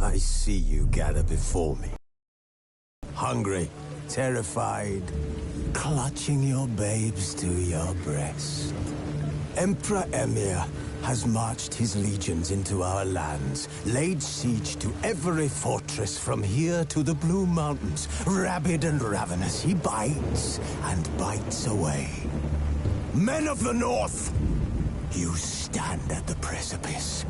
I see you gather before me. Hungry, terrified, clutching your babes to your breast. Emperor Emhyr has marched his legions into our lands, laid siege to every fortress from here to the Blue Mountains. Rabid and ravenous, he bites and bites away. Men of the North, you stand at the precipice.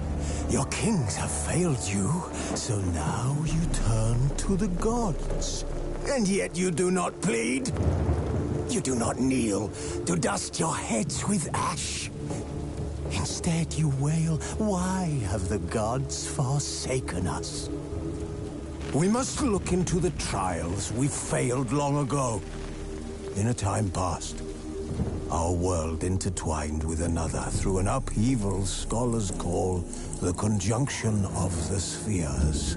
Your kings have failed you, so now you turn to the gods. And yet you do not plead. You do not kneel to dust your heads with ash. Instead you wail, why have the gods forsaken us? We must look into the trials we failed long ago. In a time past, our world intertwined with another through an upheaval scholars call the conjunction of the spheres.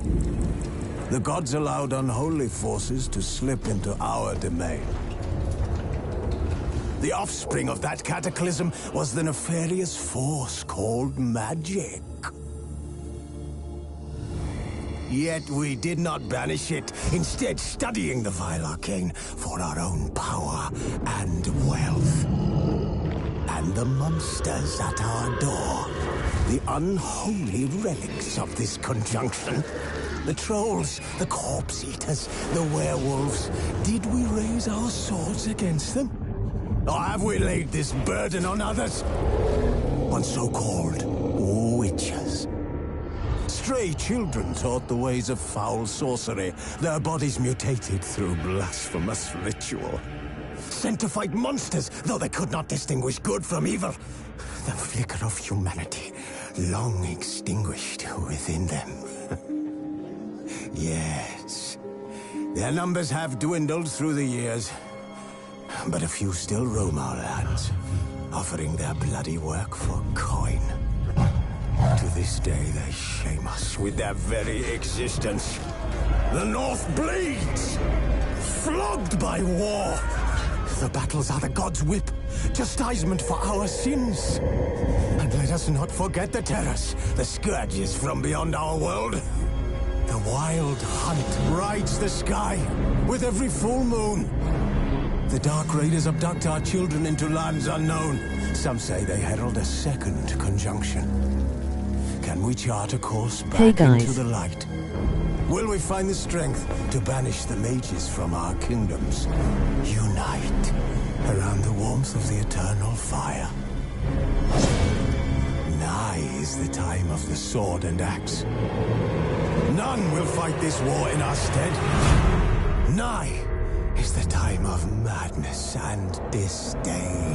The gods allowed unholy forces to slip into our domain. The offspring of that cataclysm was the nefarious force called magic. Yet we did not banish it, instead studying the vile arcane for our own power and wealth. And the monsters at our door, the unholy relics of this conjunction. The trolls, the corpse-eaters, the werewolves. Did we raise our swords against them? Or have we laid this burden on others? On so-called witches. Stray children taught the ways of foul sorcery, their bodies mutated through blasphemous ritual. Sent to fight monsters, though they could not distinguish good from evil. The flicker of humanity, long extinguished within them. Yes, their numbers have dwindled through the years. But a few still roam our lands, offering their bloody work for coin. To this day, they shame us with their very existence. The North bleeds, flogged by war. The battles are the gods' whip, chastisement for our sins. And let us not forget the terrors, the scourges from beyond our world. The wild hunt rides the sky with every full moon. The Dark Raiders abduct our children into lands unknown. Some say they herald a second conjunction. Can we chart a course back into the light? Will we find the strength to banish the mages from our kingdoms? Unite around the warmth of the eternal fire. Nigh is the time of the sword and axe. None will fight this war in our stead. Nigh is the time of madness and disdain.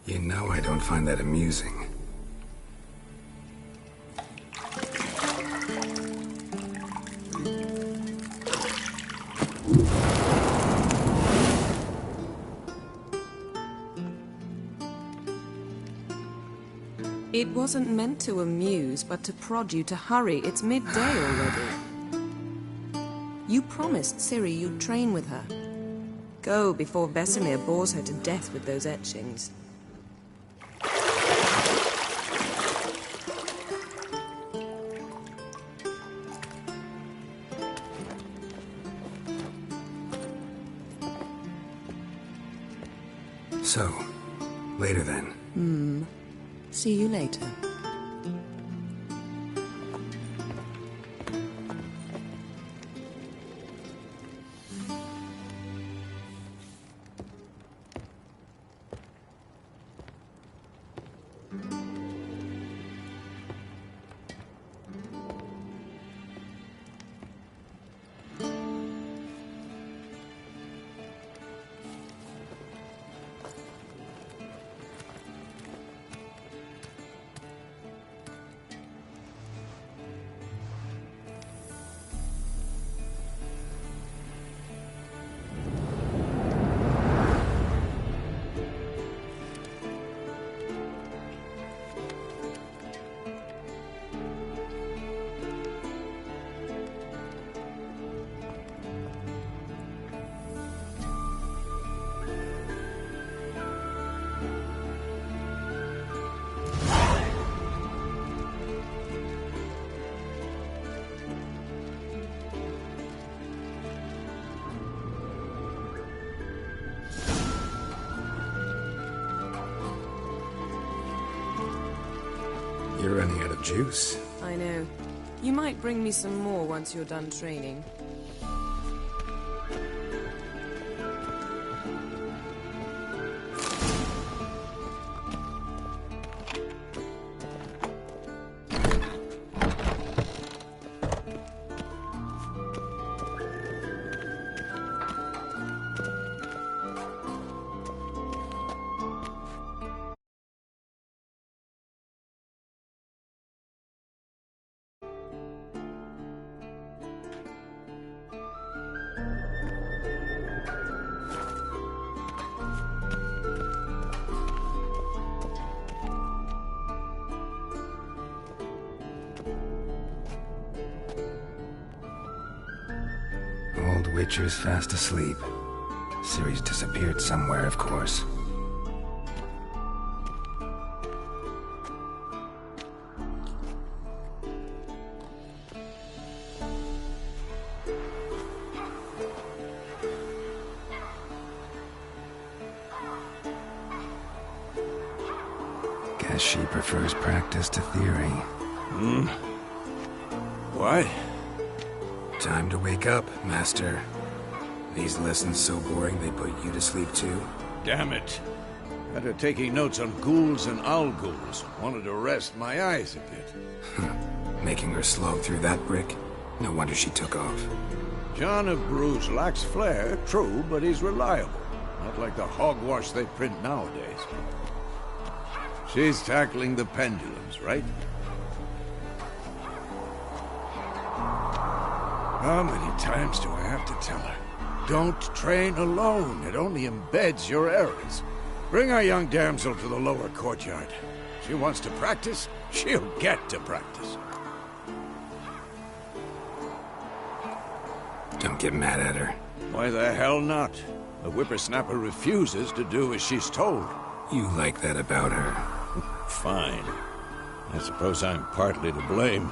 You know I don't find that amusing. It wasn't meant to amuse, but to prod you to hurry. It's midday already. You promised Ciri you'd train with her. Go before Vesemir bores her to death with those etchings. So, later then. See you later. You're running out of juice. I know. You might bring me some more once you're done training. Old Witcher's fast asleep. Ciri's disappeared somewhere, of course. Guess she prefers practice to theory. What? Time to wake up, Master. These lessons so boring they put you to sleep too? Damn it. After taking notes on ghouls and owl ghouls, wanted to rest my eyes a bit. Making her slog through that brick? No wonder she took off. John of Bruges lacks flair, true, but he's reliable. Not like the hogwash they print nowadays. She's tackling the pendulums, right? How many times do I have to tell her? Don't train alone. It only embeds your errors. Bring our young damsel to the lower courtyard. She wants to practice, she'll get to practice. Don't get mad at her. Why the hell not? The whippersnapper refuses to do as she's told. You like that about her. Fine. I suppose I'm partly to blame.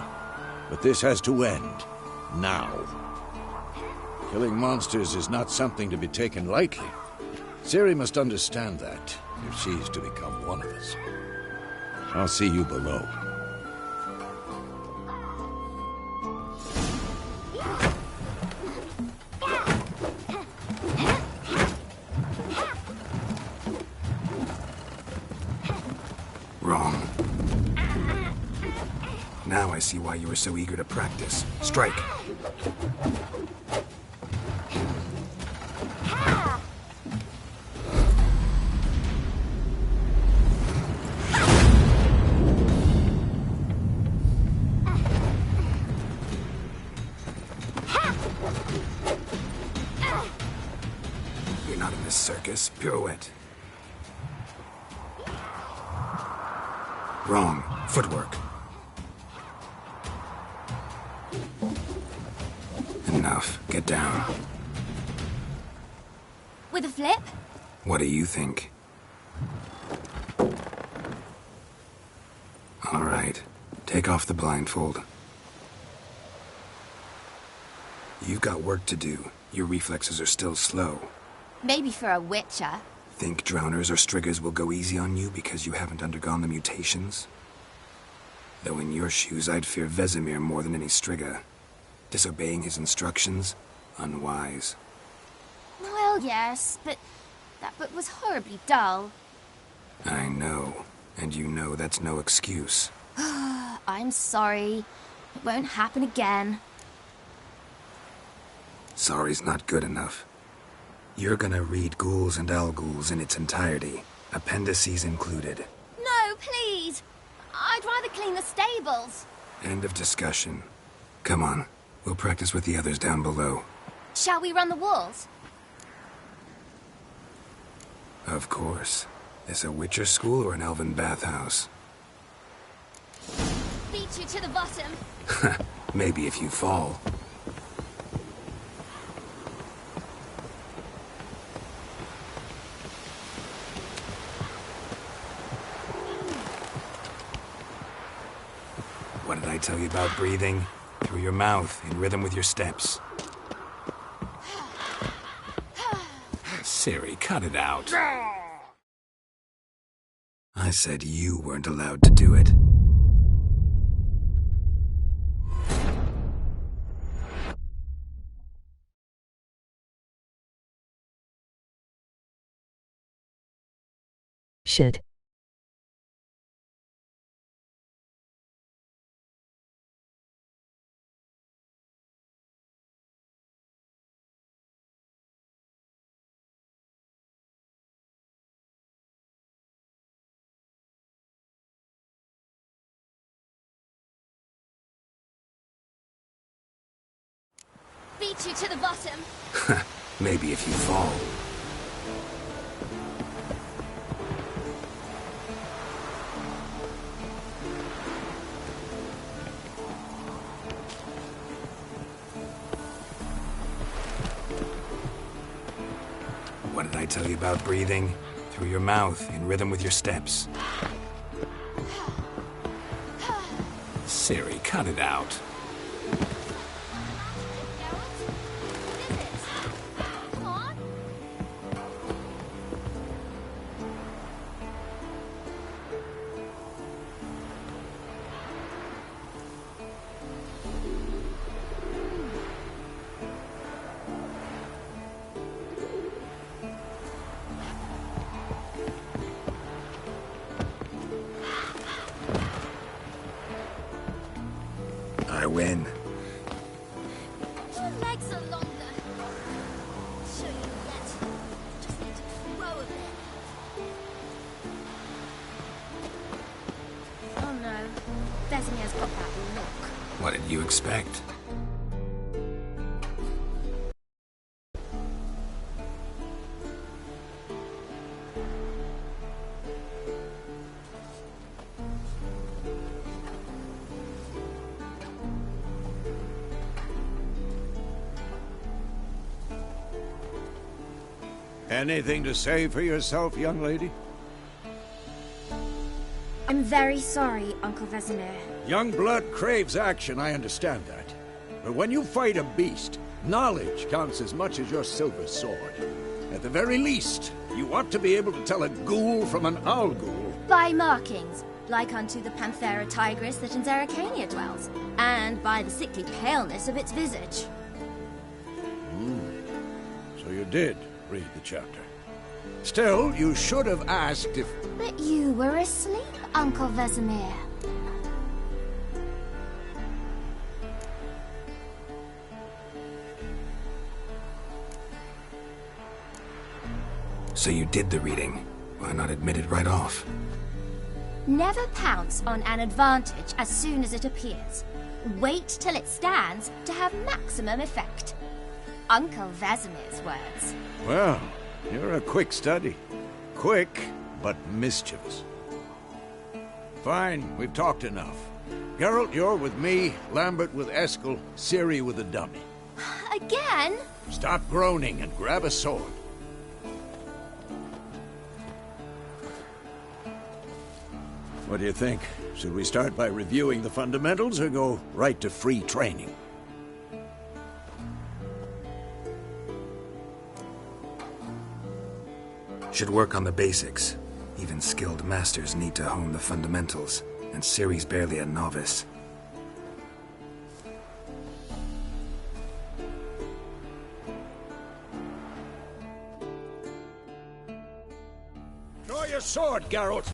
But this has to end. Now. Killing monsters is not something to be taken lightly. Ciri must understand that, if she's to become one of us. I'll see you below. I see why you were so eager to practice. Strike! You're not in this circus. Pirouette. Wrong. Footwork. Enough. Get down. With a flip? What do you think? All right. Take off the blindfold. You've got work to do. Your reflexes are still slow. Maybe for a witcher. Think drowners or striggers will go easy on you because you haven't undergone the mutations? Though in your shoes, I'd fear Vesemir more than any strigger. Disobeying his instructions? Unwise. Well, yes, but that book was horribly dull. I know. And you know that's no excuse. I'm sorry. It won't happen again. Sorry's not good enough. You're gonna read Ghouls and Al-Ghouls in its entirety, appendices included. No, please! I'd rather clean the stables. End of discussion. Come on, we'll practice with the others down below. Shall we run the walls? Of course. This a Witcher school or an elven bathhouse? Beat you to the bottom. Maybe if you fall. What did I tell you about breathing? Through your mouth, in rhythm with your steps. Ciri, cut it out. I said you weren't allowed to do it. Shit. Beat you to the bottom. Maybe if you fall. What did I tell you about breathing? Through your mouth, in rhythm with your steps. Ciri, cut it out. Come on. I win. Your legs are longer. Show you yet. Just need to throw a bit. Oh no. Vesemir's got that look. What did you expect? Anything to say for yourself, young lady? I'm very sorry, Uncle Vesemir. Young blood craves action, I understand that. But when you fight a beast, knowledge counts as much as your silver sword. At the very least, you ought to be able to tell a ghoul from an Al-Ghul. By markings, like unto the Panthera tigris that in Zerrikania dwells, and by the sickly paleness of its visage. So you did read the chapter. Still, you should have asked if... But you were asleep, Uncle Vesemir. So you did the reading. Why not admit it right off? Never pounce on an advantage as soon as it appears. Wait till it stands to have maximum effect. Uncle Vesemir's words. Well, you're a quick study. Quick, but mischievous. Fine, we've talked enough. Geralt, you're with me, Lambert with Eskel, Ciri with the dummy. Again? Stop groaning and grab a sword. What do you think? Should we start by reviewing the fundamentals or go right to free training? Should work on the basics. Even skilled masters need to hone the fundamentals, and Ciri's barely a novice. Draw your sword, Geralt!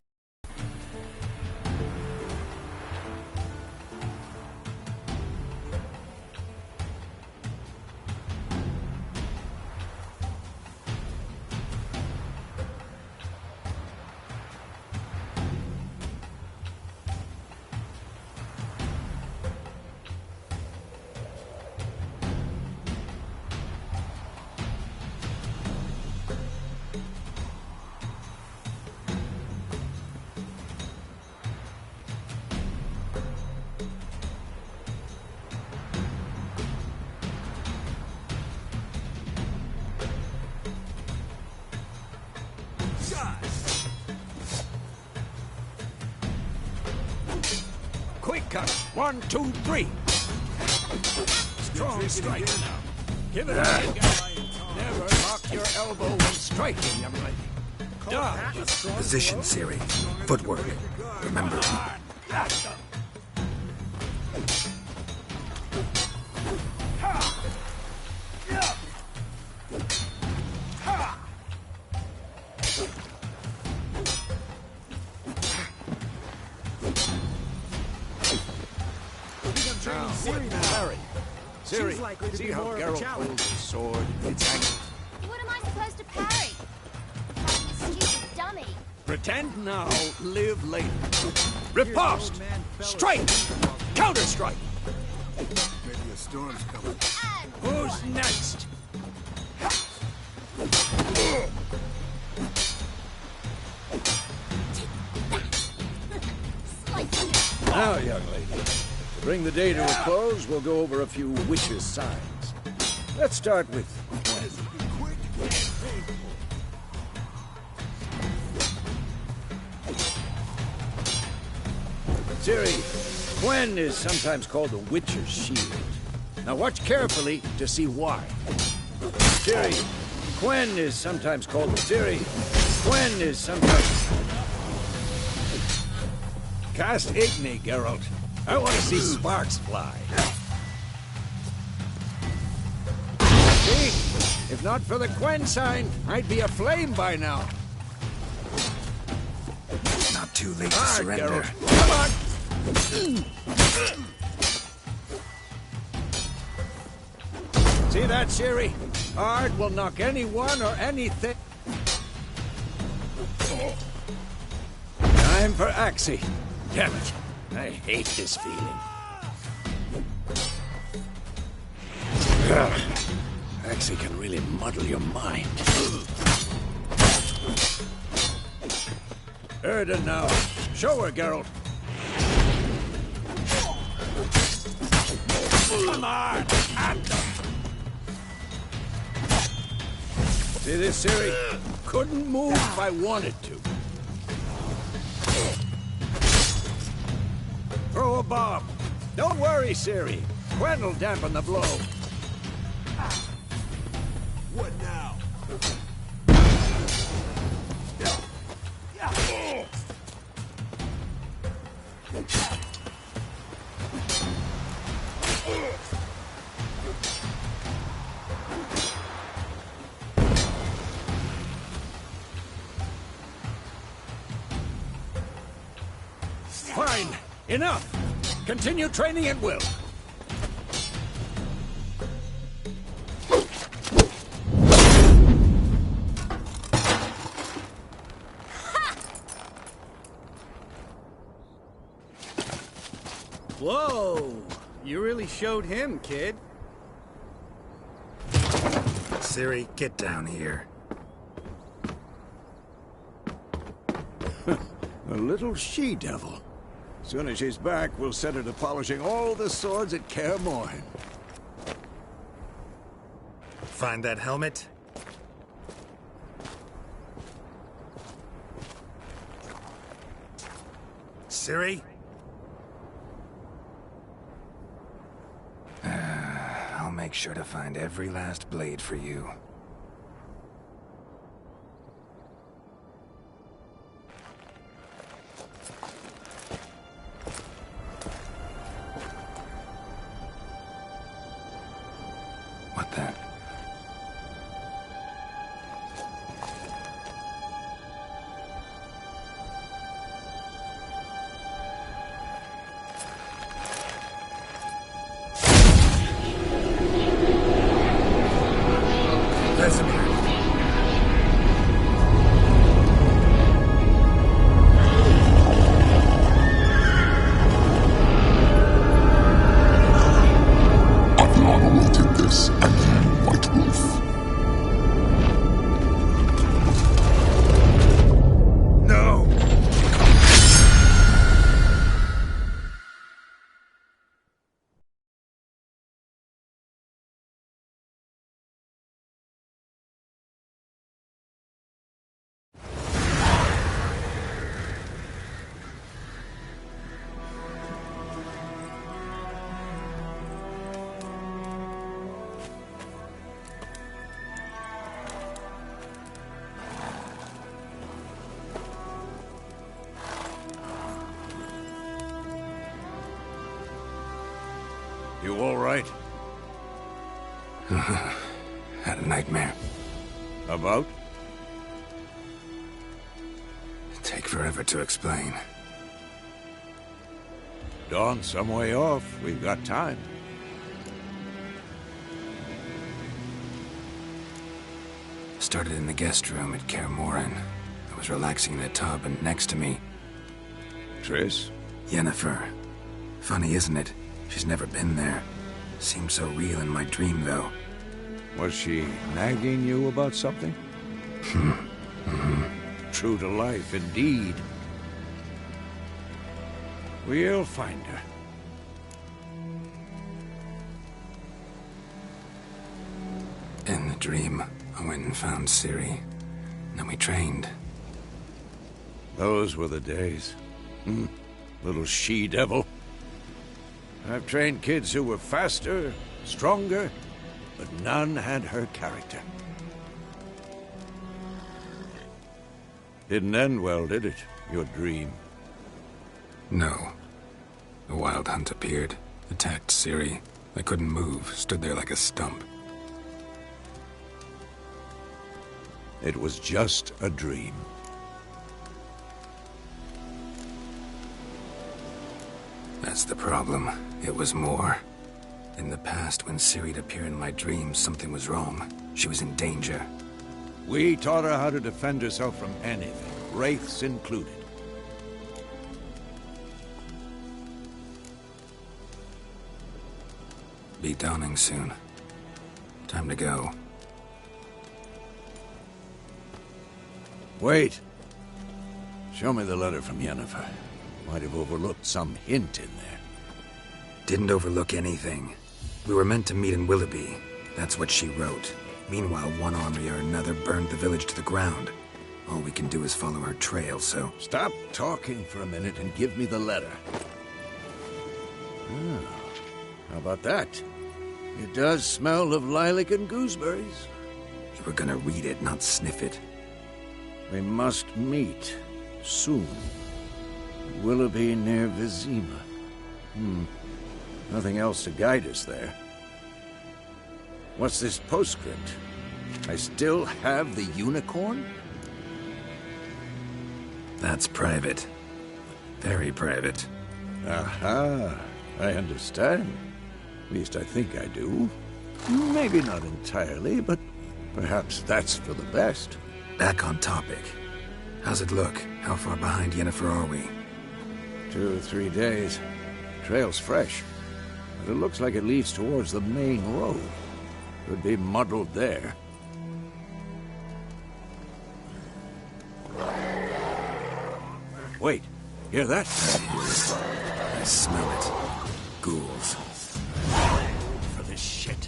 Quick cut! 1, 2, 3! Strong strike now. Give it a guy. Never lock your elbow when striking, young lady. Dodge. Position, Ciri. Footwork. Remember. Ciri, see how Geralt holds his sword? It's angry. What am I supposed to parry? Fighting a stupid dummy. Pretend now, live later. Riposte! Strike! Counter-strike! Maybe a storm's coming. Who's next? Now, young lady, to bring the day to a close, we'll go over a few witches' signs. Let's start with Gwen. Ciri, Gwen is sometimes called the Witcher's Shield. Now watch carefully to see why. Ciri, Gwen is sometimes called Ciri. Gwen is sometimes... Cast Igni, Geralt. I want to see sparks fly. See? If not for the Gwen sign, I'd be aflame by now. Not too late to Hard, surrender. Geralt. Come on! See that, Ciri? Ard will knock anyone or anything. Time for Axii. Damn it. I hate this feeling. Axii can really muddle your mind. Erden now. Show her, Geralt. Come on! At them! See this, Ciri? Couldn't move if I wanted to. Throw a bomb. Don't worry, Ciri. Gwen will dampen the blow. What now? Fine. Enough. Continue training at will. Whoa! You really showed him, kid. Ciri, get down here. A little she-devil. Soon as she's back, we'll set her to polishing all the swords at Kaer Morhen. Find that helmet? Ciri? I'll make sure to find every last blade for you. What then? Vesemir. Athlana will take this, and you, White Wolf. No! You all right? Had a nightmare. About? Take forever to explain. Dawn's some way off. We've got time. Started in the guest room at Kaer Morhen. I was relaxing in a tub, and next to me, Triss? Yennefer. Funny, isn't it? She's never been there. Seemed so real in my dream, though. Was she nagging you about something? True to life, indeed. We'll find her. In the dream, I went and found Ciri. Then we trained. Those were the days. Little she-devil. I've trained kids who were faster, stronger, but none had her character. Didn't end well, did it? Your dream? No. A wild hunt appeared, attacked Ciri. I couldn't move, stood there like a stump. It was just a dream. That's the problem. It was more. In the past, when Ciri'd appear in my dreams, something was wrong. She was in danger. We taught her how to defend herself from anything, wraiths included. Be dawning soon. Time to go. Wait. Show me the letter from Yennefer. Might have overlooked some hint in there. Didn't overlook anything. We were meant to meet in Willoughby. That's what she wrote. Meanwhile, one army or another burned the village to the ground. All we can do is follow her trail, so... Stop talking for a minute and give me the letter. How about that? It does smell of lilac and gooseberries. You were gonna read it, not sniff it. We must meet. Soon. Willoughby near Vizima. Nothing else to guide us there. What's this postscript? I still have the unicorn? That's private. Very private. Aha. I understand. At least I think I do. Maybe not entirely, but perhaps that's for the best. Back on topic. How's it look? How far behind Yennefer are we? 2 or 3 days. trail's fresh, but it looks like it leads towards the main road. Could be muddled there. Wait, hear that? I smell it. Ghouls. For this shit.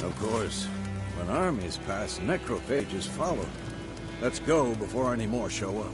Of course, when armies pass, necrophages follow. Let's go before any more show up.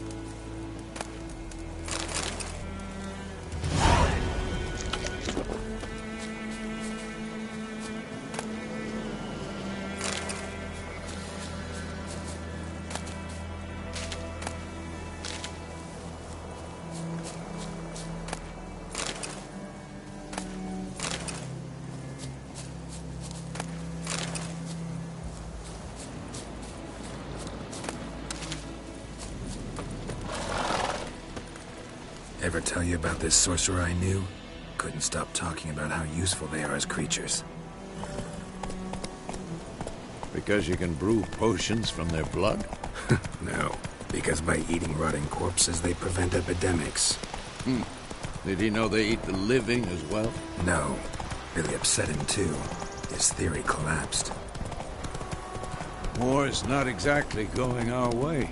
Ever tell you about this sorcerer I knew? Couldn't stop talking about how useful they are as creatures. Because you can brew potions from their blood? No, because by eating rotting corpses, they prevent epidemics. Did he know they eat the living as well? No, really upset him too. His theory collapsed. War's not exactly going our way.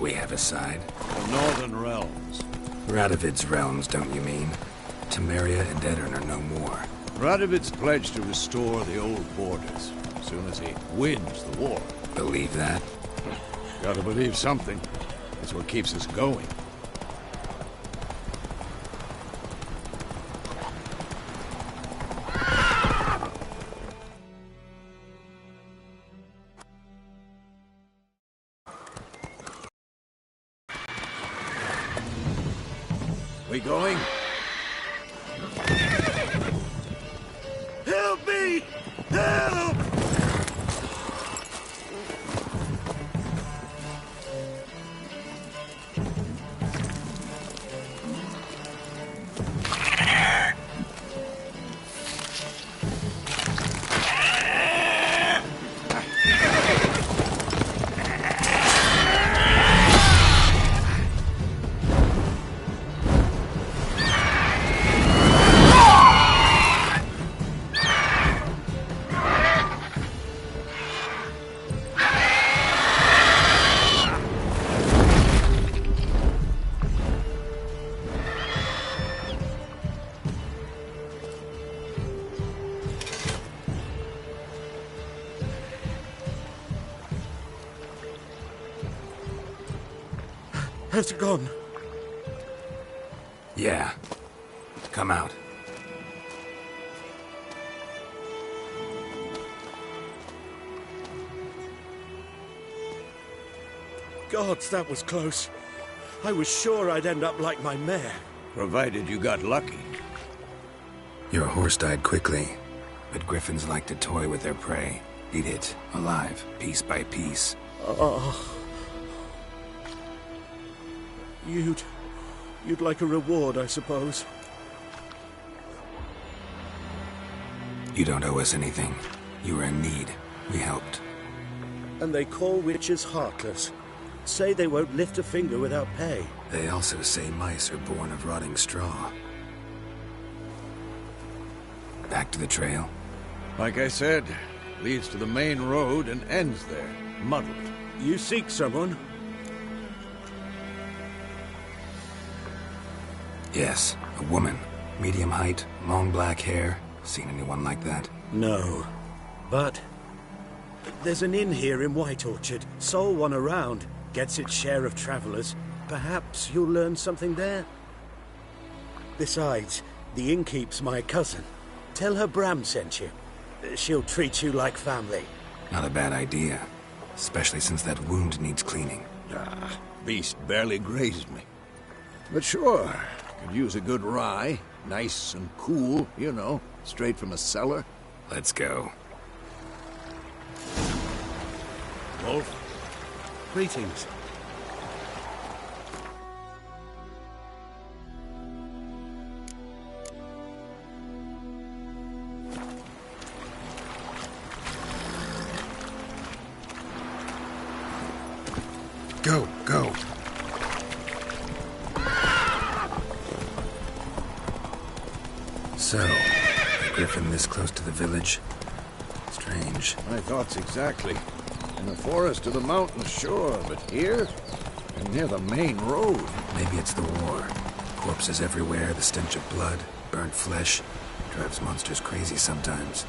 We have a side. The Northern Realms. Radovid's realms, don't you mean? Temeria and Edirn are no more. Radovid's pledged to restore the old borders as soon as he wins the war. Believe that? Gotta believe something. It's what keeps us going. We going? Help me! Help! Has it gone? Yeah. Come out. Gods, that was close. I was sure I'd end up like my mare. Provided you got lucky. Your horse died quickly, but griffins like to toy with their prey. Eat it, alive, piece by piece. Oh. You'd like a reward, I suppose. You don't owe us anything. You were in need. We helped. And they call witches heartless. Say they won't lift a finger without pay. They also say mice are born of rotting straw. Back to the trail? Like I said, leads to the main road and ends there, muddled. You seek someone? Yes, a woman. Medium height, long black hair. Seen anyone like that? No. But there's an inn here in White Orchard. Sole one around. Gets its share of travelers. Perhaps you'll learn something there? Besides, the innkeep's my cousin. Tell her Bram sent you. She'll treat you like family. Not a bad idea. Especially since that wound needs cleaning. Beast barely grazed me. But sure, could use a good rye. Nice and cool, you know, straight from a cellar. Let's go. Wolf, greetings. Go, go. So, a griffin this close to the village? Strange. My thoughts exactly. In the forest or the mountains, sure, but here? And near the main road. Maybe it's the war. Corpses everywhere, the stench of blood, burnt flesh. Drives monsters crazy sometimes.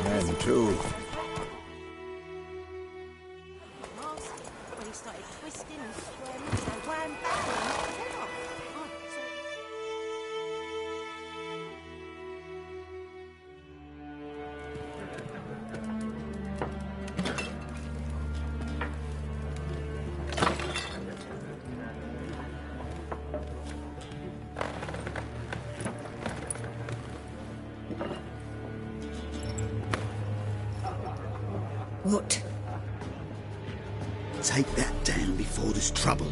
Men, too. What? Take that down before there's trouble.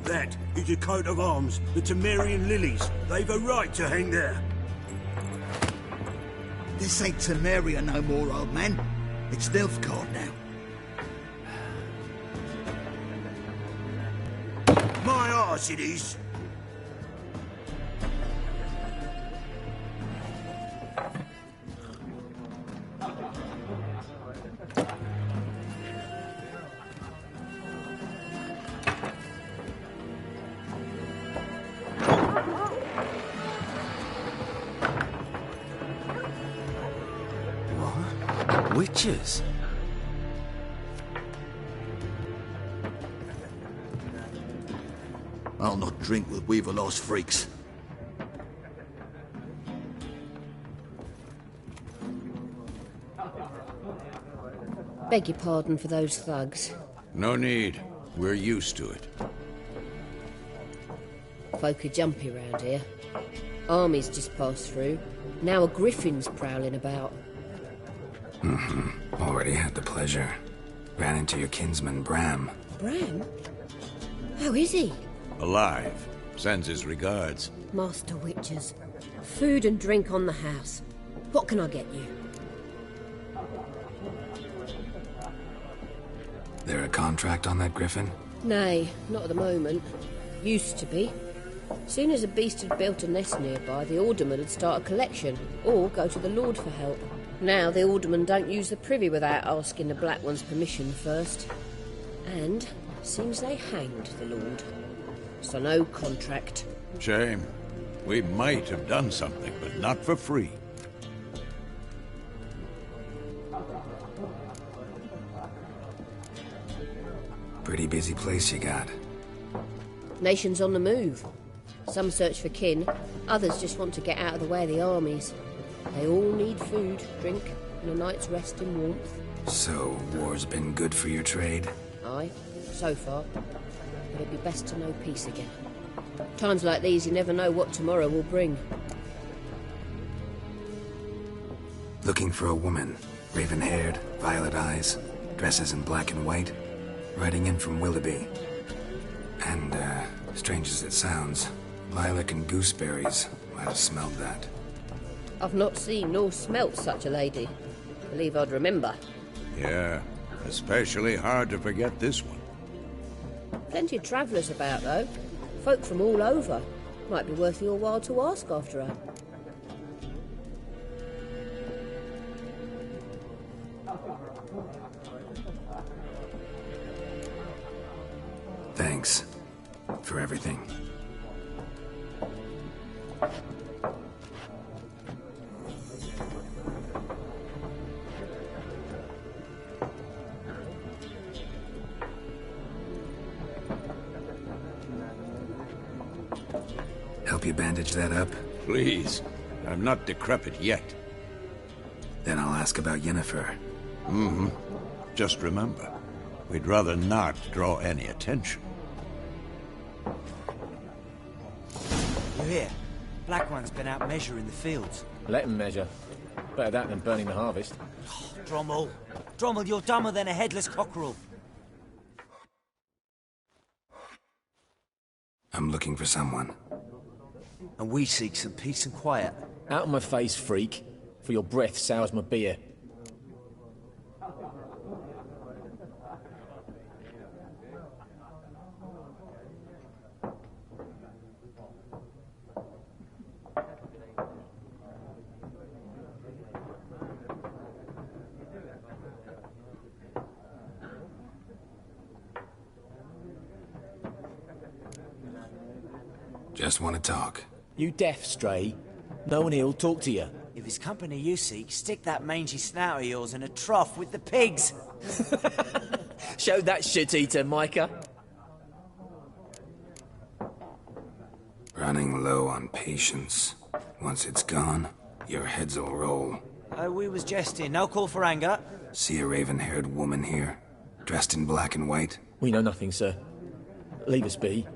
That is a coat of arms, the Temerian lilies. They've a right to hang there. This ain't Temeria no more, old man. It's Nilfgaard now. My arse it is. Witches? I'll not drink with Weaverlost freaks. Beg your pardon for those thugs. No need. We're used to it. Folk are jumpy round here. Armies just passed through. Now a griffin's prowling about. Already had the pleasure. Ran into your kinsman, Bram. Bram? How is he? Alive. Sends his regards. Master Witches. Food and drink on the house. What can I get you? There a contract on that griffin? Nay, not at the moment. Used to be. Soon as a beast had built a nest nearby, the alderman would start a collection, or go to the Lord for help. Now the aldermen don't use the privy without asking the Black One's permission first. And seems they hanged the Lord. So no contract. Shame. We might have done something, but not for free. Pretty busy place you got. Nations on the move. Some search for kin, others just want to get out of the way of the armies. They all need food, drink, and a night's rest in warmth. So, war's been good for your trade? Aye, so far. But it'd be best to know peace again. Times like these, you never know what tomorrow will bring. Looking for a woman. Raven-haired, violet eyes, dresses in black and white. Riding in from Willoughby. And, strange as it sounds, lilac and gooseberries. Might have smelled that. I've not seen nor smelt such a lady. Believe I'd remember. Yeah, especially hard to forget this one. Plenty of travellers about, though. Folk from all over. Might be worth your while to ask after her. Thanks. For everything. Help you bandage that up? Please. I'm not decrepit yet. Then I'll ask about Yennefer. Mm-hmm. Just remember, we'd rather not draw any attention. You hear? Black One's been out measuring the fields. Let him measure. Better that than burning the harvest. Oh, Drommel. Drommel, you're dumber than a headless cockerel. I'm looking for someone. And we seek some peace and quiet. Out of my face, freak. For your breath sours my beer. Just want to talk. You deaf, Stray? No one here'll talk to you. If it's company you seek, stick that mangy snout of yours in a trough with the pigs. Show that shit-eater, Micah. Running low on patience. Once it's gone, your heads'll roll. We was jesting. No call for anger. See a raven-haired woman here, dressed in black and white? We know nothing, sir. Leave us be.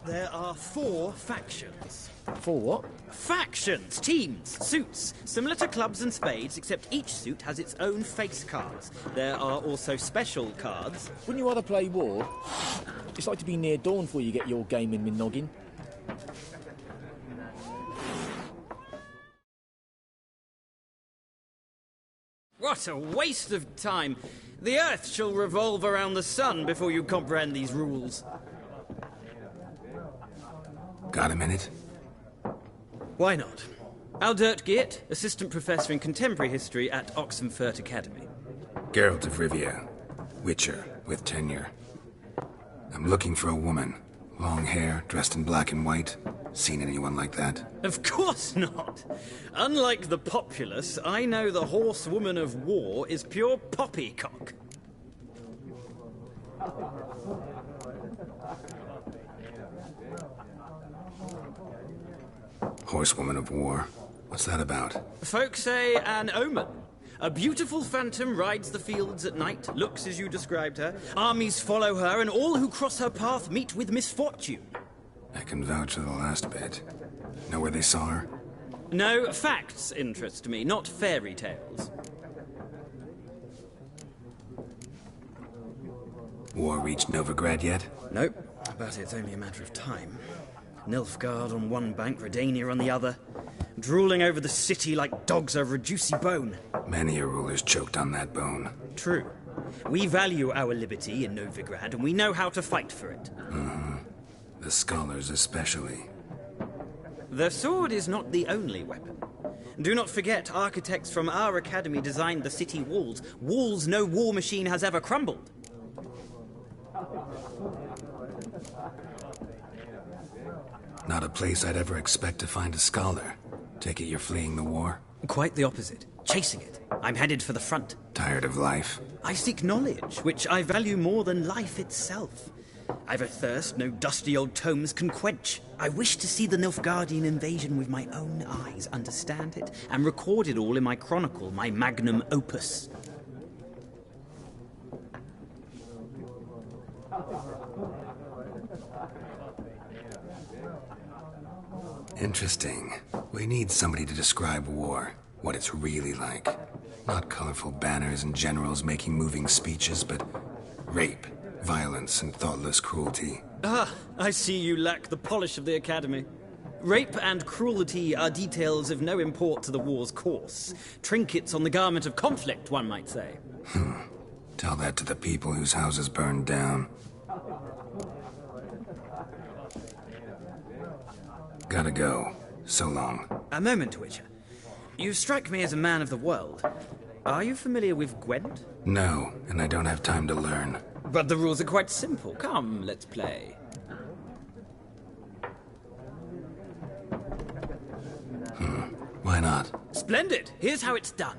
There are 4 factions. 4 what? Factions! Teams! Suits! Similar to clubs and spades, except each suit has its own face cards. There are also special cards. Wouldn't you rather play war? It's like to be near dawn before you get your game in noggin. What a waste of time! The Earth shall revolve around the sun before you comprehend these rules. Got a minute? Why not? Aldert Geert, Assistant Professor in Contemporary History at Oxenfurt Academy. Geralt of Rivia, Witcher, with tenure. I'm looking for a woman. Long hair, dressed in black and white. Seen anyone like that? Of course not! Unlike the populace, I know the horsewoman of war is pure poppycock. Horsewoman of war. What's that about? Folk say an omen. A beautiful phantom rides the fields at night, looks as you described her. Armies follow her, and all who cross her path meet with misfortune. I can vouch for the last bit. Know where they saw her? No, facts interest me, not fairy tales. War reached Novigrad yet? Nope, but it's only a matter of time. Nilfgaard on one bank, Redania on the other, drooling over the city like dogs over a juicy bone. Many a ruler's choked on that bone. True. We value our liberty in Novigrad, and we know how to fight for it. The scholars especially. The sword is not the only weapon. Do not forget, architects from our academy designed the city walls. Walls no war machine has ever crumbled. Not a place I'd ever expect to find a scholar. Take it you're fleeing the war? Quite the opposite. Chasing it. I'm headed for the front. Tired of life? I seek knowledge, which I value more than life itself. I've a thirst no dusty old tomes can quench. I wish to see the Nilfgaardian invasion with my own eyes, understand it, and record it all in my chronicle, my magnum opus. Interesting. We need somebody to describe war, what it's really like. Not colorful banners and generals making moving speeches, but rape, violence, and thoughtless cruelty. Ah, I see you lack the polish of the Academy. Rape and cruelty are details of no import to the war's course. Trinkets on the garment of conflict, one might say. Tell that to the people whose houses burned down. Gotta go. So long. A moment, Witcher. You strike me as a man of the world. Are you familiar with Gwent? No, and I don't have time to learn. But the rules are quite simple. Come, let's play. Why not? Splendid! Here's how it's done.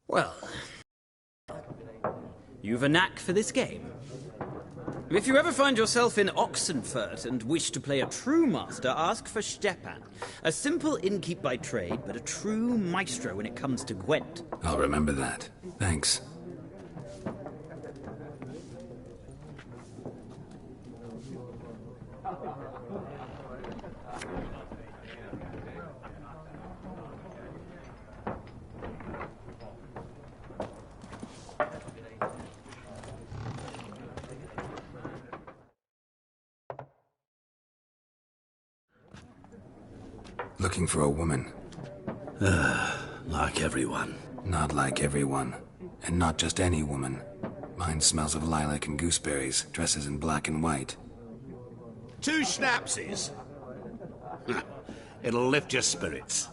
Well, you've a knack for this game. If you ever find yourself in Oxenfurt and wish to play a true master, ask for Stepan. A simple innkeep by trade, but a true maestro when it comes to Gwent. I'll remember that. Thanks. Looking for a woman. Like everyone. Not like everyone. And not just any woman. Mine smells of lilac and gooseberries, dresses in black and white. 2 schnapsies. It'll lift your spirits.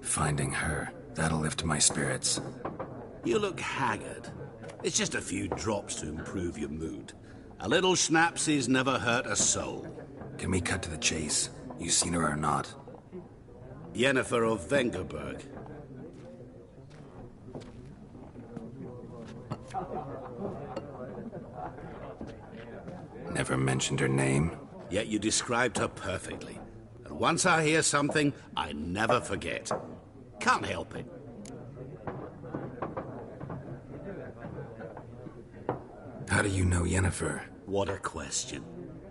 Finding her, that'll lift my spirits. You look haggard. It's just a few drops to improve your mood. A little schnapsies never hurt a soul. Can we cut to the chase? You seen her or not? Yennefer of Vengerberg. Never mentioned her name. Yet you described her perfectly. And once I hear something, I never forget. Can't help it. How do you know Yennefer? What a question.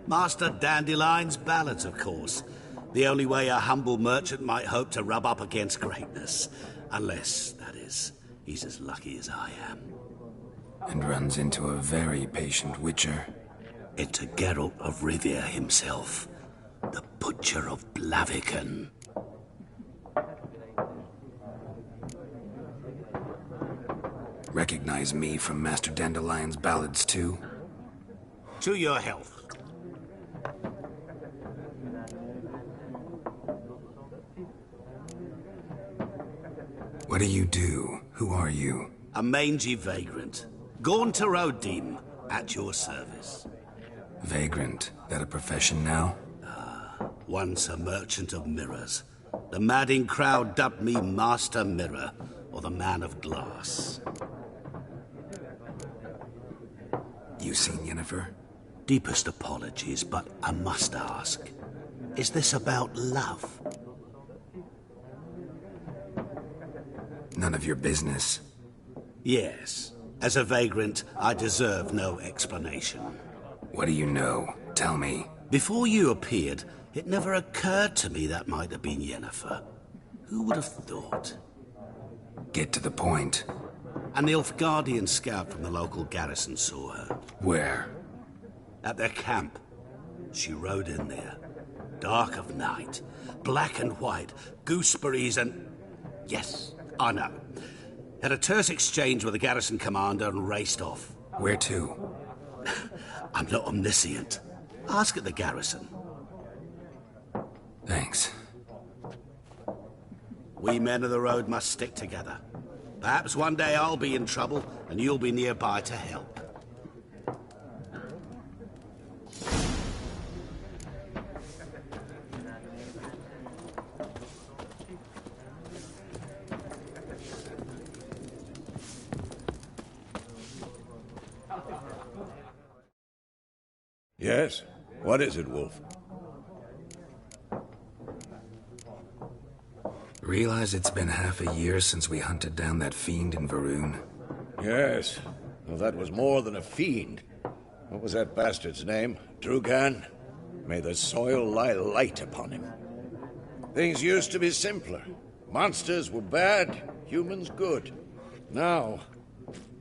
Master Dandelion's ballads, of course. The only way a humble merchant might hope to rub up against greatness. Unless, that is, he's as lucky as I am. And runs into a very patient witcher. Into Geralt of Rivia himself. The Butcher of Blaviken. Recognize me from Master Dandelion's ballads, too? To your health. What do you do? Who are you? A mangy vagrant. Gaunter Odim, at your service. Vagrant? That a profession now? Once a merchant of mirrors. The madding crowd dubbed me Master Mirror, or the Man of Glass. You seen Yennefer? Deepest apologies, but I must ask. Is this about love? None of your business. Yes. As a vagrant, I deserve no explanation. What do you know? Tell me. Before you appeared, it never occurred to me that might have been Yennefer. Who would have thought? Get to the point. A Nilfgaardian scout from the local garrison saw her. Where? At their camp. She rode in there. Dark of night. Black and white. Gooseberries and... Yes, I know. Had a terse exchange with the garrison commander and raced off. Where to? I'm not omniscient. Ask at the garrison. Thanks. We men of the road must stick together. Perhaps one day I'll be in trouble and you'll be nearby to help. Yes? What is it, Wolf? Realize it's been half a year since we hunted down that fiend in Varun? Yes. Well, that was more than a fiend. What was that bastard's name? Drugan? May the soil lie light upon him. Things used to be simpler. Monsters were bad, humans good. Now,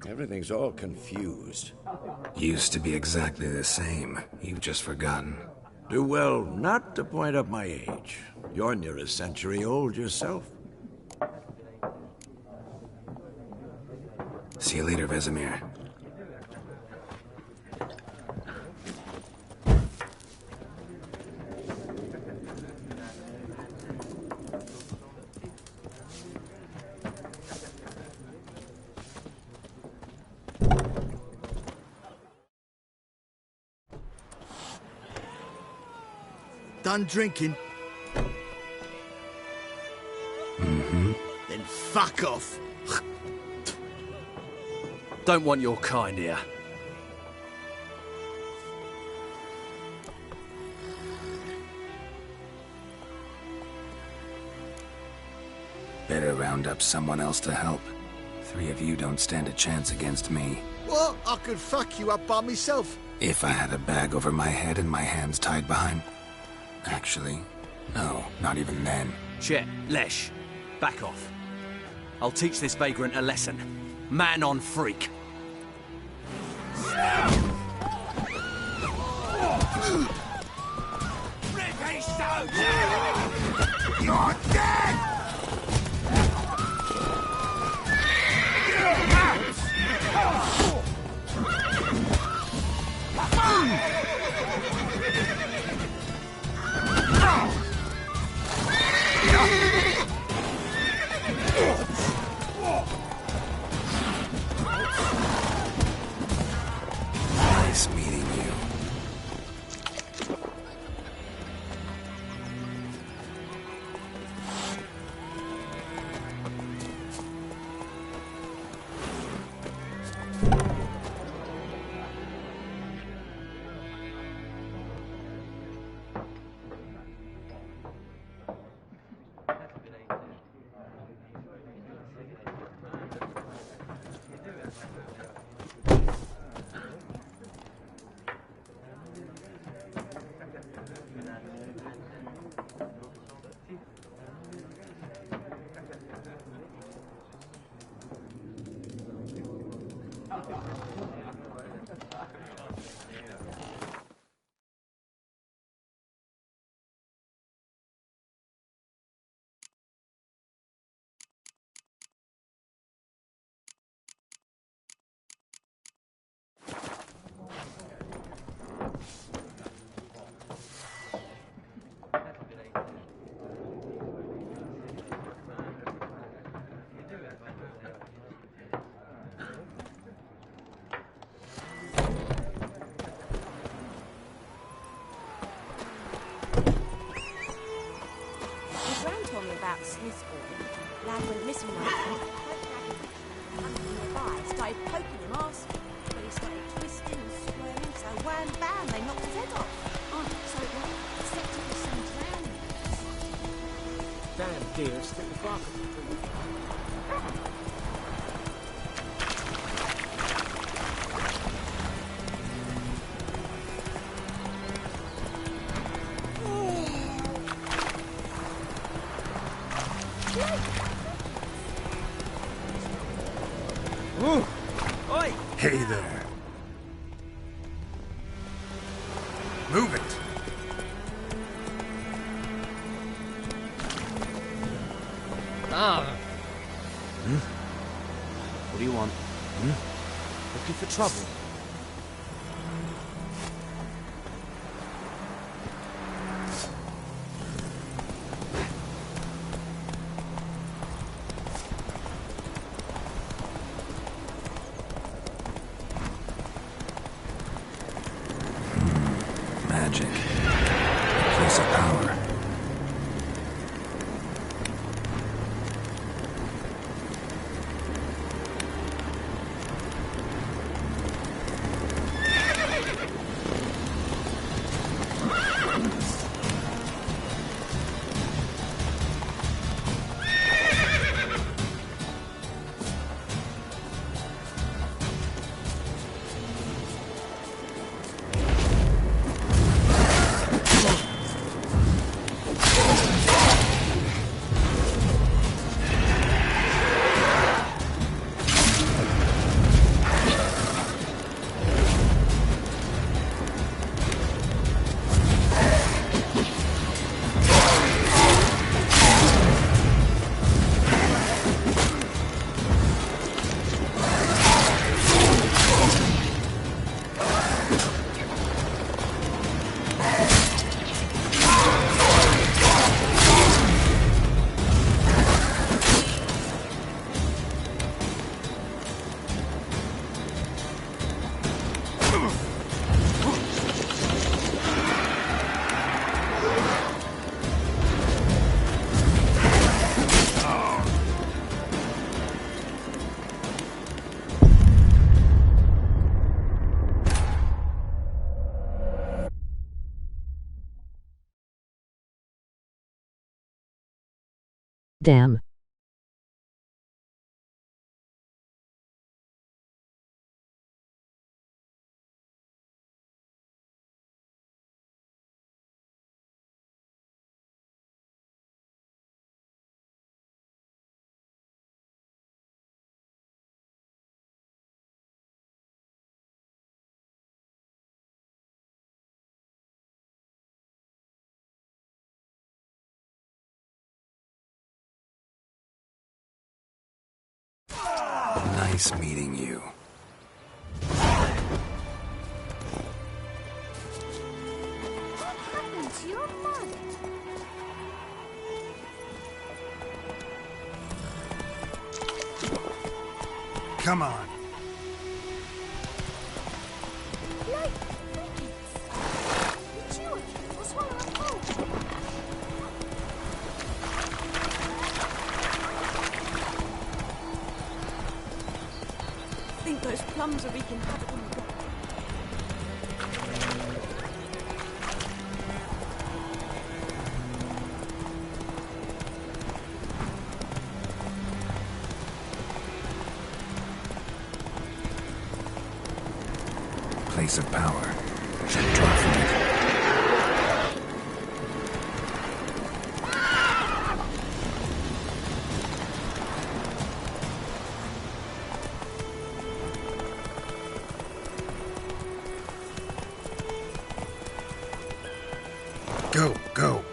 everything's all confused. Used to be exactly the same. You've just forgotten. Do well not to point up my age. You're near a century old yourself. See you later, Vesemir. Done drinking? Fuck off. Don't want your kind here. Better round up someone else to help. 3 of you don't stand a chance against me. What? I could fuck you up by myself. If I had a bag over my head and my hands tied behind... Actually, no, not even then. Chet, Lesh, back off. I'll teach this vagrant a lesson. Man on freak. You're dead! Nice meeting you. About Smithsburg. Lad went missing last week. Nearby started poking him, asking, but he started twisting and squirming, so wham bam, they knocked his head off. Oh, so it was except it was some drowning. Damn deer, stick the bark up the tree. Hey there. Move it. Ah. What do you want? Looking for trouble? Magic. A place of power. Damn. Nice meeting you. What happened to your mother? Come on. Like crickets. You chew it or swallow it whole. I think those plums are wreaking havoc on the ground. Place of power. Should draw from it. Go, go.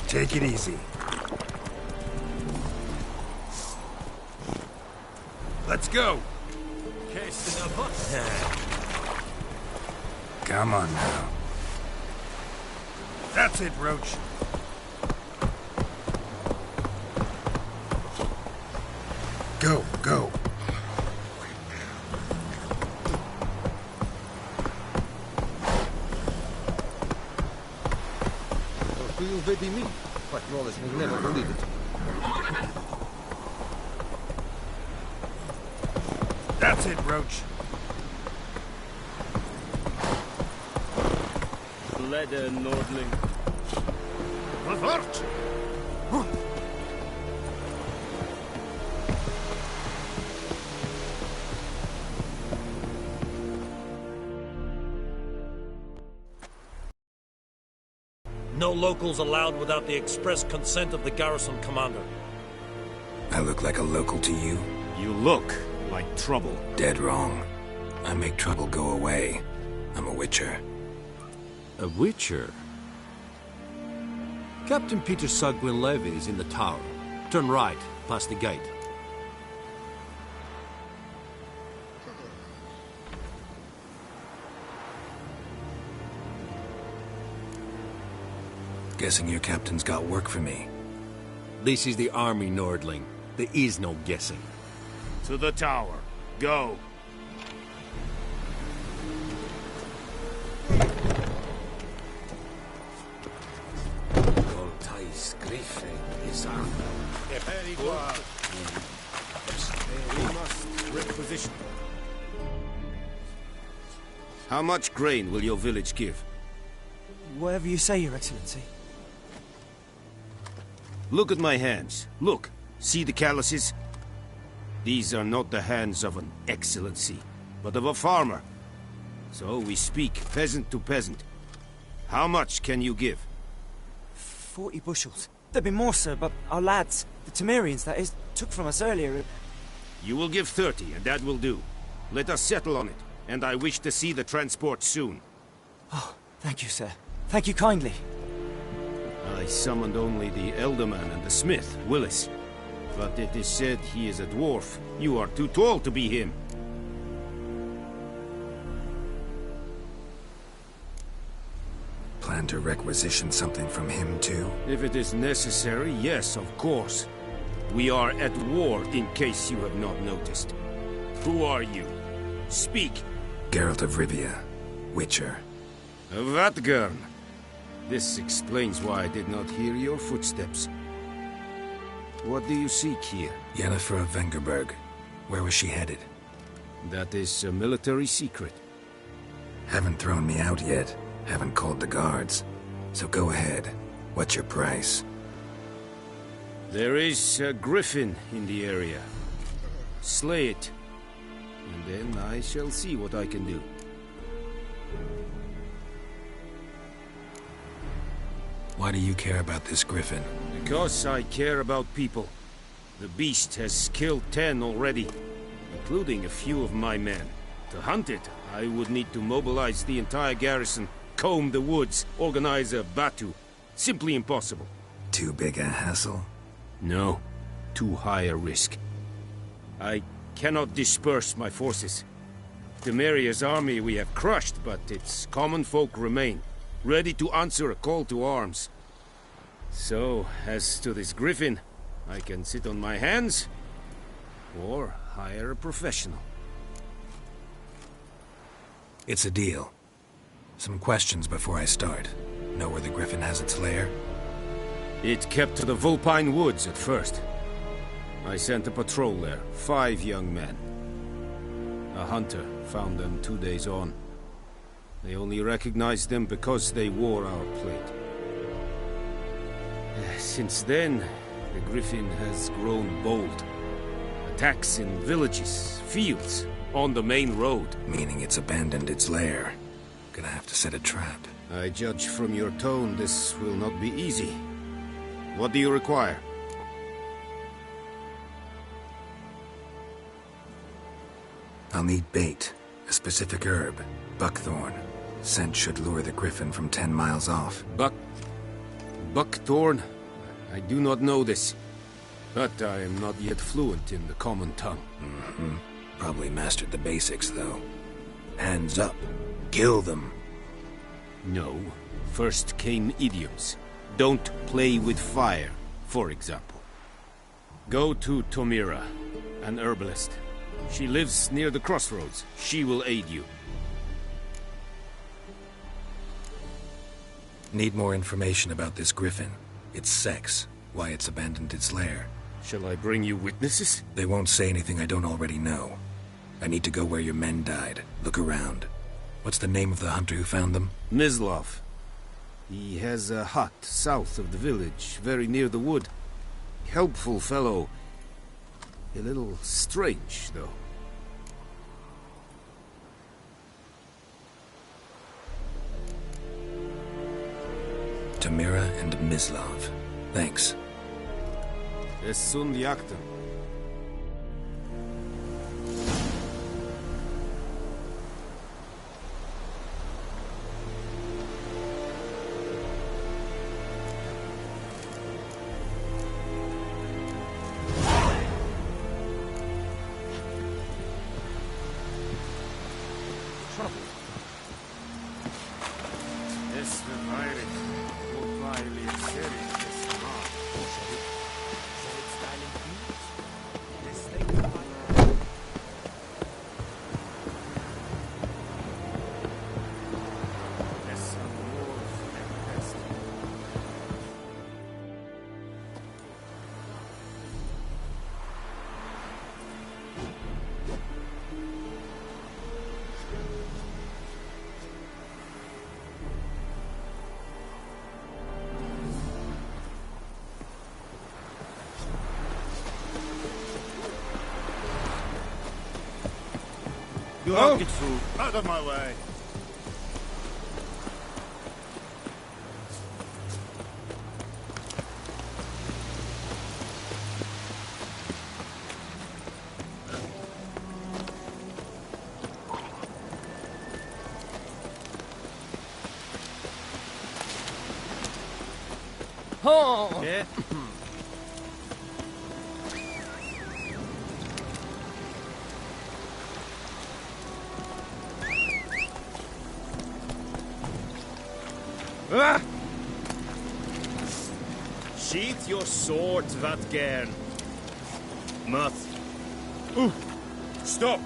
Take it easy. Let's go. Come on now. That's it, Roach. Go, go. Tu ju vedi mi, but Wallace will never believe it. That's it, Roach. Leder, Nordling. Wat wordt? No locals allowed without the express consent of the garrison commander. I look like a local to you? You look like trouble. Dead wrong. I make trouble go away. I'm a witcher. A witcher? Captain Peter Sugwin Levy is in the tower. Turn right, past the gate. Guessing your captain's got work for me. This is the army, Nordling. There is no guessing. To the tower. Go. Everything is on. Very good. We must requisition. How much grain will your village give? Whatever you say, Your Excellency. Look at my hands. Look. See the calluses? These are not the hands of an excellency, but of a farmer. So we speak peasant to peasant. How much can you give? 40 bushels. There'd be more, sir, but our lads, the Temerians, that is, took from us earlier. You will give 30, and that will do. Let us settle on it, and I wish to see the transport soon. Oh, thank you, sir. Thank you kindly. I summoned only the Elderman and the smith, Willis. But it is said he is a dwarf. You are too tall to be him. Plan to requisition something from him, too? If it is necessary, yes, of course. We are at war, in case you have not noticed. Who are you? Speak. Geralt of Rivia, Witcher. Vatgern. This explains why I did not hear your footsteps. What do you seek here? Yennefer of Vengerberg. Where was she headed? That is a military secret. Haven't thrown me out yet. Haven't called the guards. So go ahead. What's your price? There is a griffin in the area. Slay it. And then I shall see what I can do. Why do you care about this griffin? Because I care about people. The beast has killed 10 already, including a few of my men. To hunt it, I would need to mobilize the entire garrison, comb the woods, organize a batu. Simply impossible. Too big a hassle? No. Too high a risk. I cannot disperse my forces. Temeria's army we have crushed, but its common folk remain, ready to answer a call to arms. So, as to this griffin, I can sit on my hands, or hire a professional. It's a deal. Some questions before I start. Know where the griffin has its lair? It kept to the Vulpine Woods at first. I sent a patrol there, 5 young men. A hunter found them 2 days on. They only recognized them because they wore our plate. Since then, the griffin has grown bold. Attacks in villages, fields, on the main road. Meaning it's abandoned its lair. Gonna have to set a trap. I judge from your tone this will not be easy. What do you require? I'll need bait, a specific herb, buckthorn. Scent should lure the griffin from 10 miles off. Buckthorn? I do not know this. But I am not yet fluent in the common tongue. Probably mastered the basics, though. Hands up. Kill them. No. First came idioms. Don't play with fire, for example. Go to Tomira, an herbalist. She lives near the crossroads. She will aid you. Need more information about this griffin. Its sex, why it's abandoned its lair. Shall I bring you witnesses? They won't say anything I don't already know. I need to go where your men died. Look around. What's the name of the hunter who found them? Mislav. He has a hut south of the village, very near the wood. Helpful fellow. A little strange, though. Tomira and Mislav. Thanks. Es sunt jactem. You have good food. Out of my way. Oh! Yeah. Ah! Sheath your sword, Vatgern. Muth. Ooh! Stop!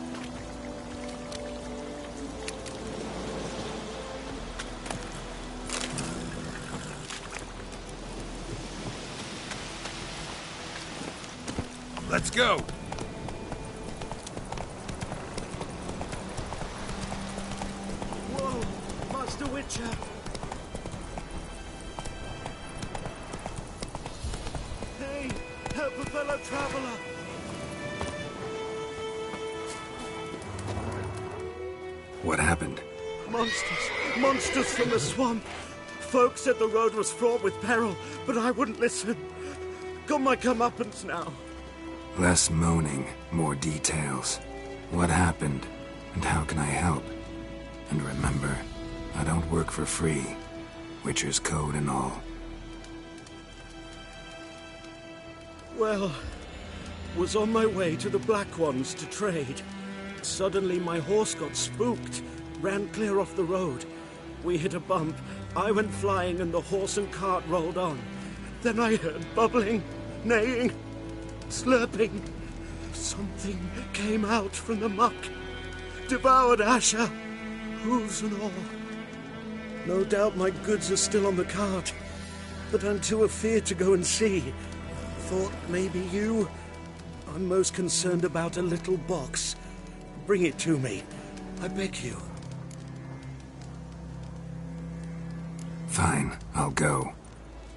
Let's go! Whoa, Master Witcher! Hey, help a fellow traveler! What happened? Monsters from the swamp! Folks said the road was fraught with peril, but I wouldn't listen. Got my comeuppance now. Less moaning, more details. What happened, and how can I help? And remember, I don't work for free. Witcher's code and all. Well, was on my way to the Black Ones to trade. Suddenly my horse got spooked, ran clear off the road. We hit a bump, I went flying and the horse and cart rolled on. Then I heard bubbling, neighing, slurping. Something came out from the muck, devoured Asher, hooves and all. No doubt my goods are still on the cart, but I'm too afeard to go and see. Thought maybe you. I'm most concerned about a little box. Bring it to me, I beg you. Fine, I'll go.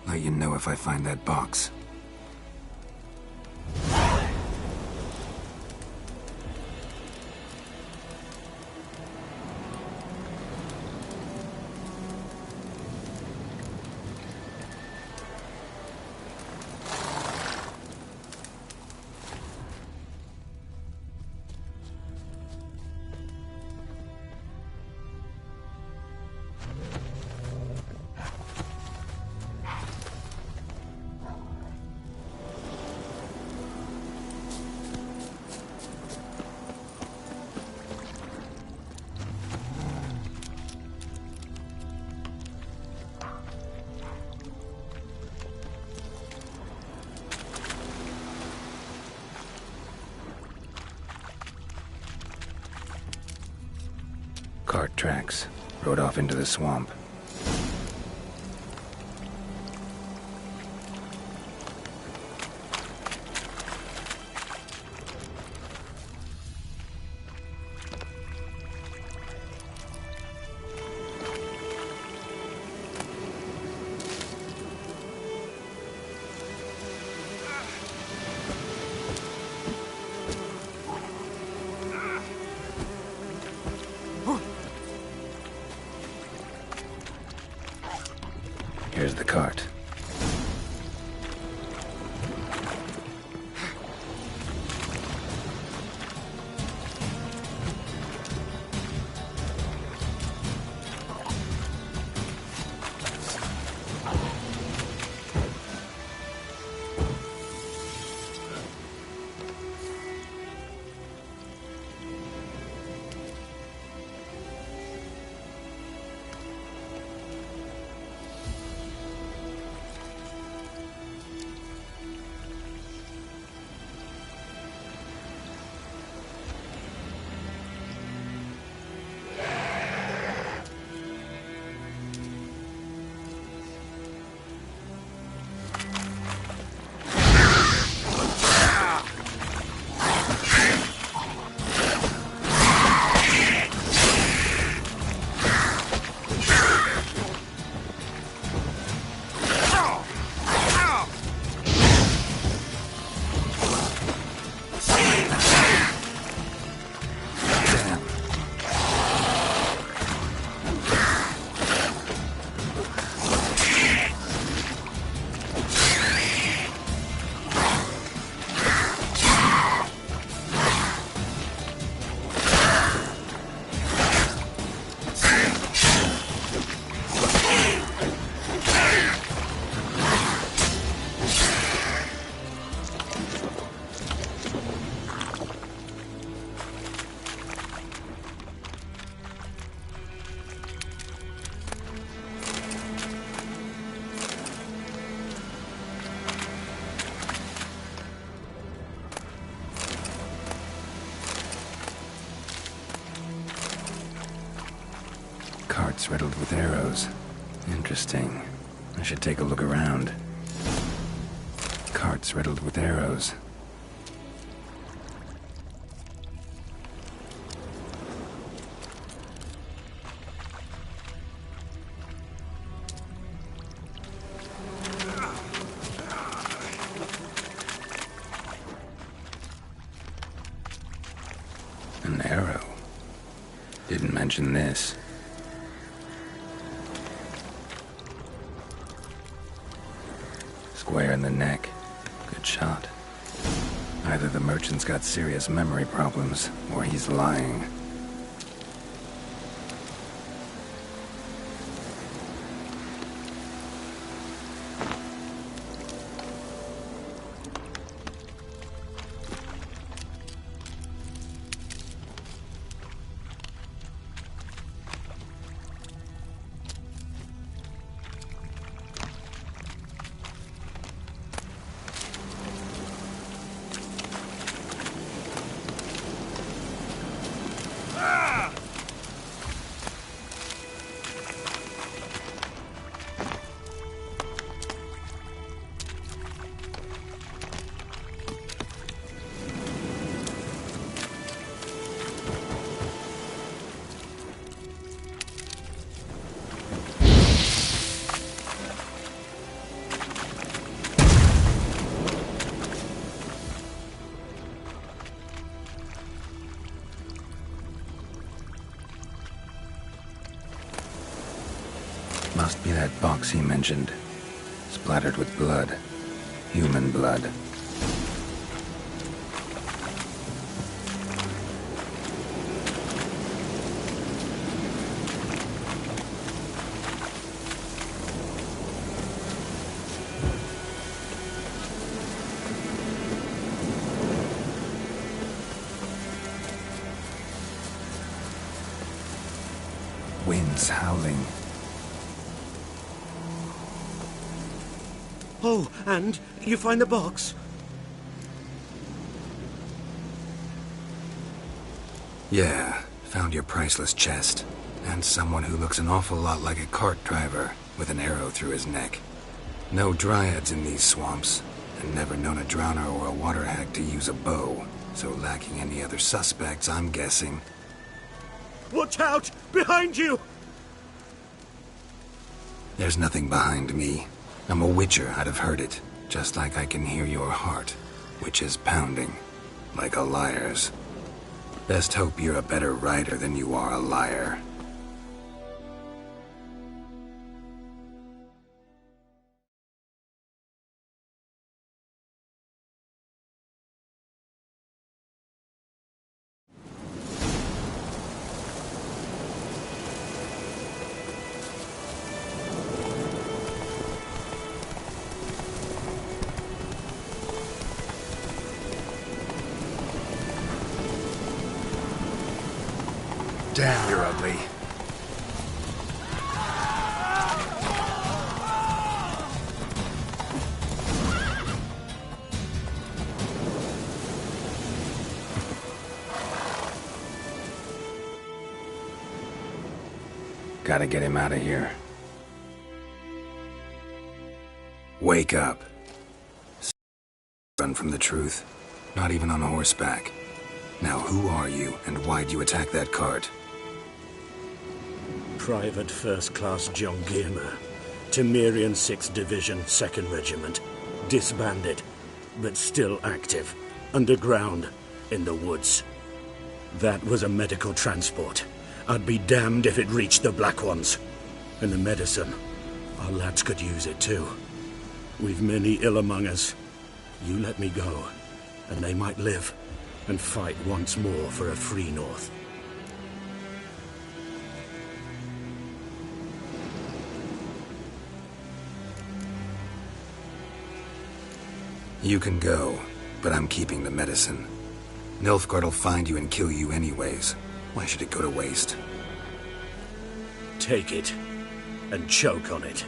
Let you know if I find that box. Cart tracks. Rode off into the swamp. Here's the cart. Carts riddled with arrows. Interesting. I should take a look around. Carts riddled with arrows. An arrow. Didn't mention this. Square in the neck. Good shot. Either the merchant's got serious memory problems, or he's lying. Must be that box he mentioned. Splattered with blood. Human blood. Winds howling. Oh, and you find the box? Yeah, found your priceless chest. And someone who looks an awful lot like a cart driver, with an arrow through his neck. No dryads in these swamps, and never known a drowner or a water hag to use a bow. So lacking any other suspects, I'm guessing. Watch out! Behind you! There's nothing behind me. I'm a witcher, I'd have heard it. Just like I can hear your heart, which is pounding. Like a liar's. Best hope you're a better rider than you are a liar. Damn, you're ugly. Gotta get him out of here. Wake up. Run from the truth. Not even on horseback. Now who are you, and why'd you attack that cart? Private First Class John Giermer, Temerian 6th Division, 2nd Regiment. Disbanded, but still active. Underground, in the woods. That was a medical transport. I'd be damned if it reached the Black Ones. And the medicine, our lads could use it too. We've many ill among us. You let me go, and they might live, and fight once more for a free North. You can go, but I'm keeping the medicine. Nilfgaard'll find you and kill you anyways. Why should it go to waste? Take it, and choke on it.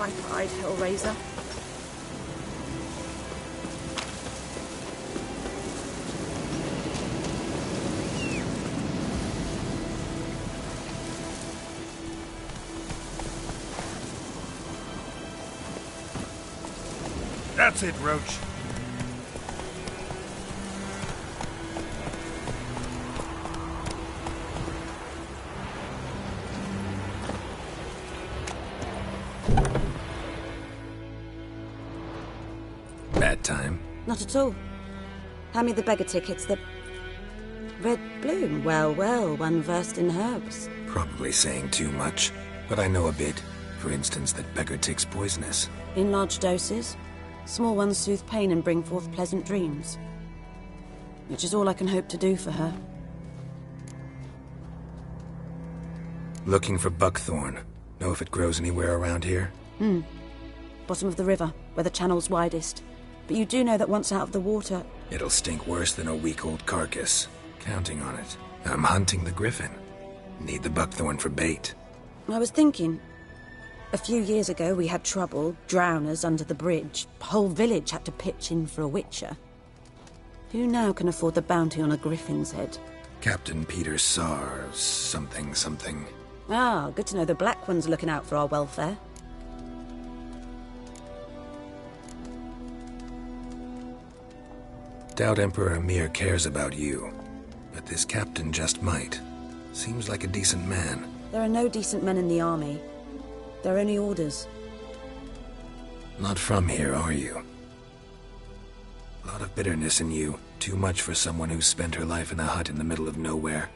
stripe-eyed Hellraiser. That's it, Roach. Bad time? Not at all. Hand me the beggar tickets, the... Red Bloom. Well, well, one versed in herbs. Probably saying too much, but I know a bit. For instance, that beggar tick's poisonous. In large doses. Small ones soothe pain and bring forth pleasant dreams. Which is all I can hope to do for her. Looking for buckthorn. Know if it grows anywhere around here? Bottom of the river, where the channel's widest. But you do know that once out of the water... It'll stink worse than a week-old carcass. Counting on it. I'm hunting the griffin. Need the buckthorn for bait. I was thinking... A few years ago we had trouble, drowners under the bridge. Whole village had to pitch in for a witcher. Who now can afford the bounty on a griffin's head? Captain Peter Sars, something. Ah, good to know the Black One's looking out for our welfare. Doubt Emperor Emhyr cares about you. But this captain just might. Seems like a decent man. There are no decent men in the army. There are only orders. Not from here, are you? A lot of bitterness in you. Too much for someone who's spent her life in a hut in the middle of nowhere.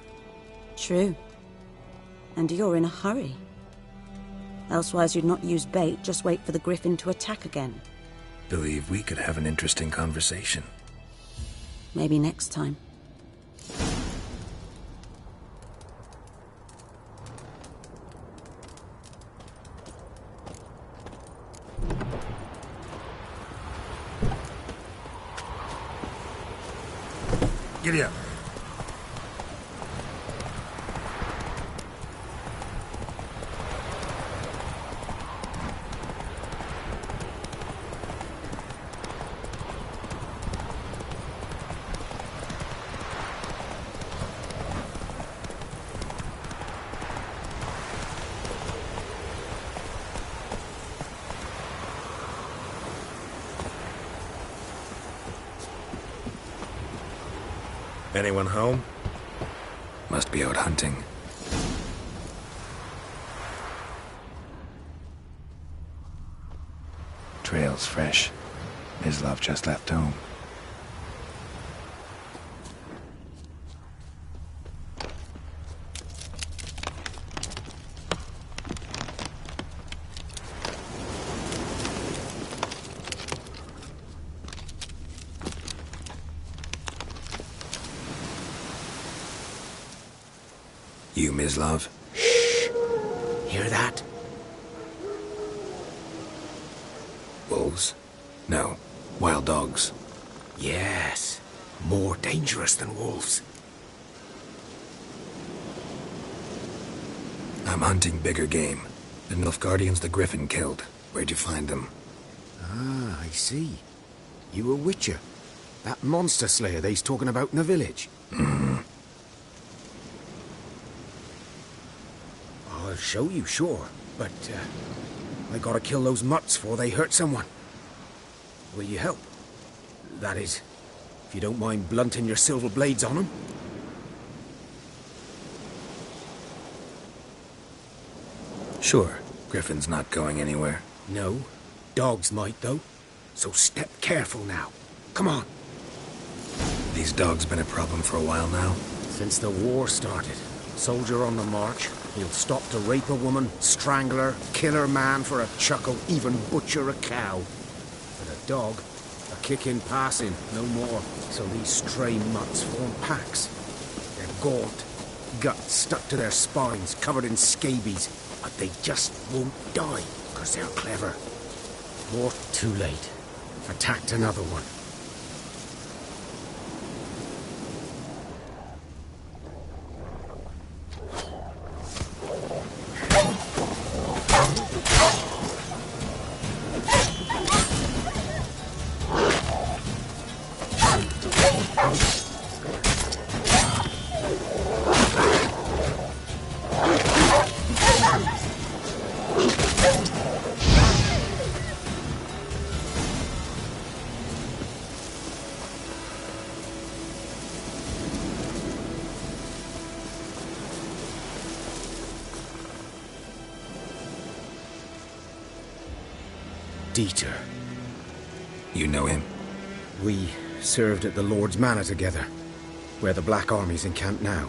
True. And you're in a hurry. Elsewise you'd not use bait, just wait for the griffin to attack again. Believe we could have an interesting conversation. Maybe next time. Giddy up. Anyone home? Must be out hunting. Trail's fresh. Mislav just left home. You, Mislav? Shh! Hear that? Wolves? No. Wild dogs. Yes. More dangerous than wolves. I'm hunting bigger game. The Nilfgaardians the Griffin killed. Where'd you find them? Ah, I see. You a witcher. That monster slayer they's talking about in the village. I'll show you, sure. But, I gotta kill those mutts before they hurt someone. Will you help? That is, if you don't mind blunting your silver blades on them. Sure. Griffin's not going anywhere. No. Dogs might, though. So step careful now. Come on. These dogs been a problem for a while now? Since the war started. Soldier on the march. He'll stop to rape a woman, strangle her, kill her man for a chuckle, even butcher a cow. But a dog, a kick in passing, no more. So these stray mutts form packs. They're gaunt, guts stuck to their spines, covered in scabies. But they just won't die, because they're clever. Or too late. Attacked another one. Dieter. You know him? We served at the Lord's Manor together, where the Black Army's encamped now.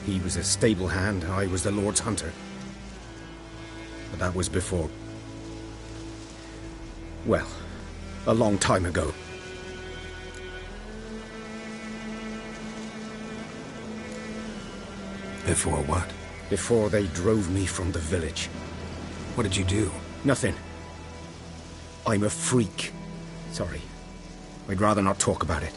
He was a stable hand, I was the Lord's hunter. But that was before... well, a long time ago. Before what? Before they drove me from the village. What did you do? Nothing. I'm a freak. Sorry. I'd rather not talk about it.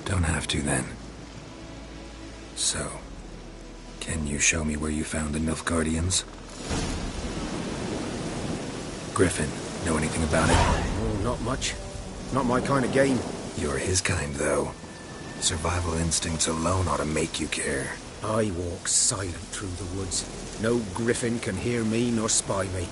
Don't have to, then. So, can you show me where you found the Nilfgaardians? Griffin, know anything about it? Oh, not much. Not my kind of game. You're his kind, though. Survival instincts alone ought to make you care. I walk silent through the woods. No griffin can hear me nor spy me.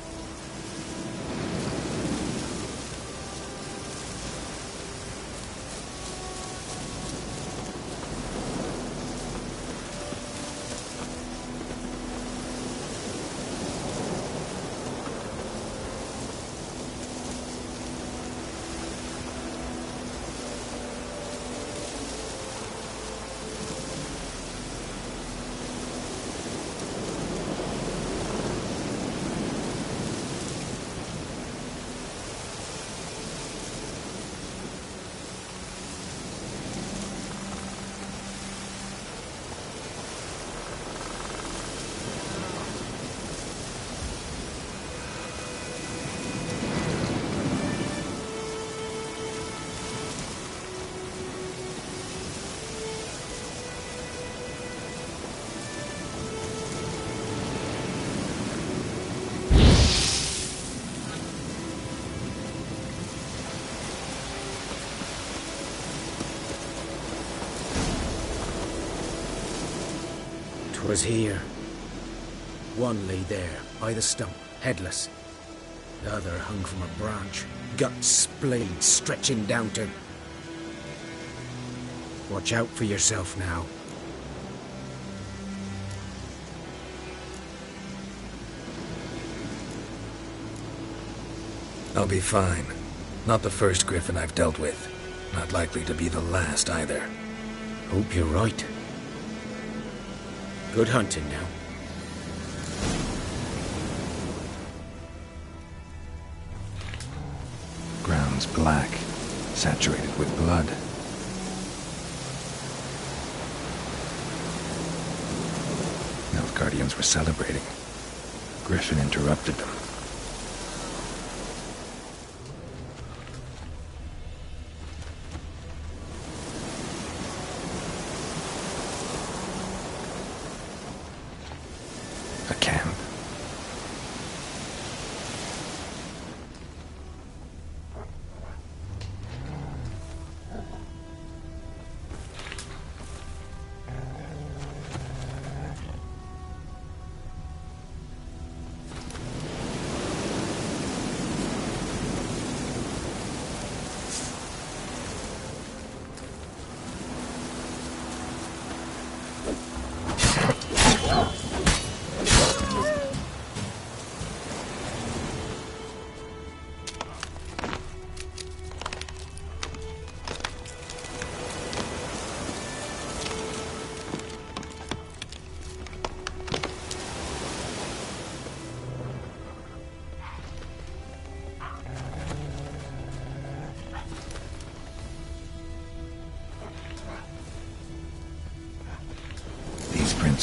Was here. One lay there, by the stump, headless. The other hung from a branch, guts splayed, stretching down to... Watch out for yourself now. I'll be fine. Not the first griffin I've dealt with. Not likely to be the last, either. Hope you're right. Good hunting now. Ground's black, saturated with blood. Nilfgaardians were celebrating. Griffin interrupted them. A camp.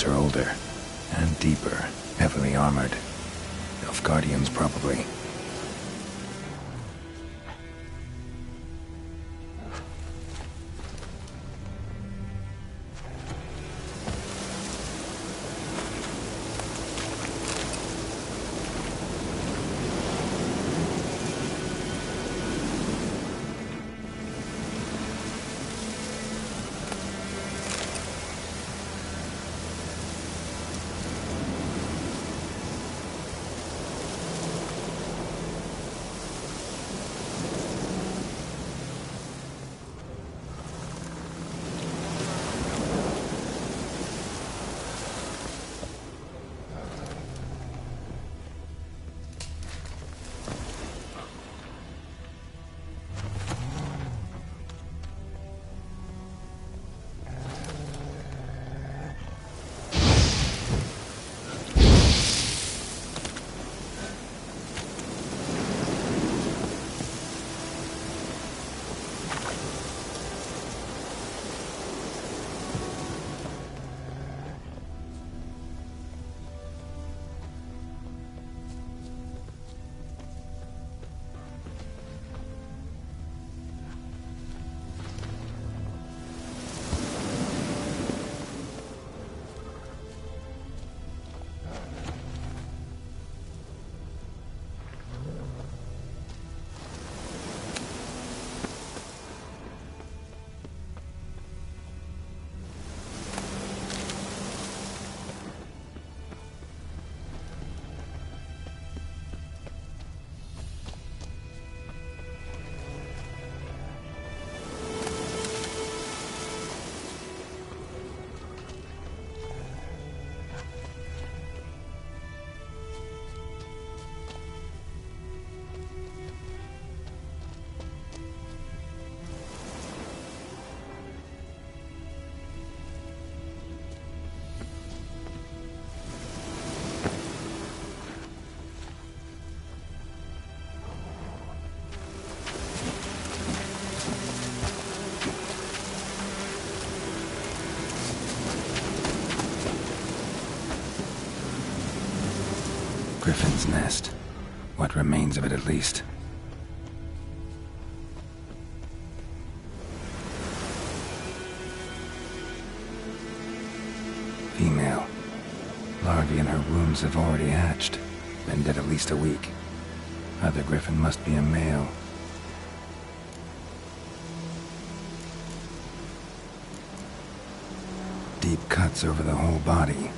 Are older and deeper, heavily armored. Nilfgaardians, probably. Griffin's nest. What remains of it, at least. Female. Larvae in her wombs have already hatched. Been dead at least a week. Other griffin must be a male. Deep cuts over the whole body.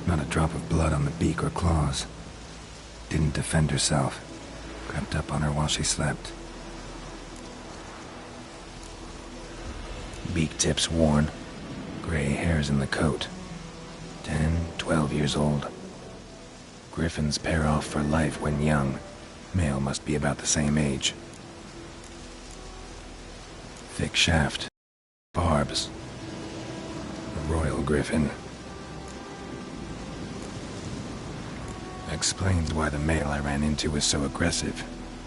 Not a drop of blood on the beak or claws. Didn't defend herself. Crept up on her while she slept. Beak tips worn. Gray hairs in the coat. 10, 12 years old. Griffins pair off for life when young. Male must be about the same age. Thick shaft. Barbs. A royal griffin. Explains why the male I ran into was so aggressive.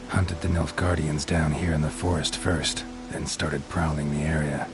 Hunted the Nilfgaardians down here in the forest first, then started prowling the area.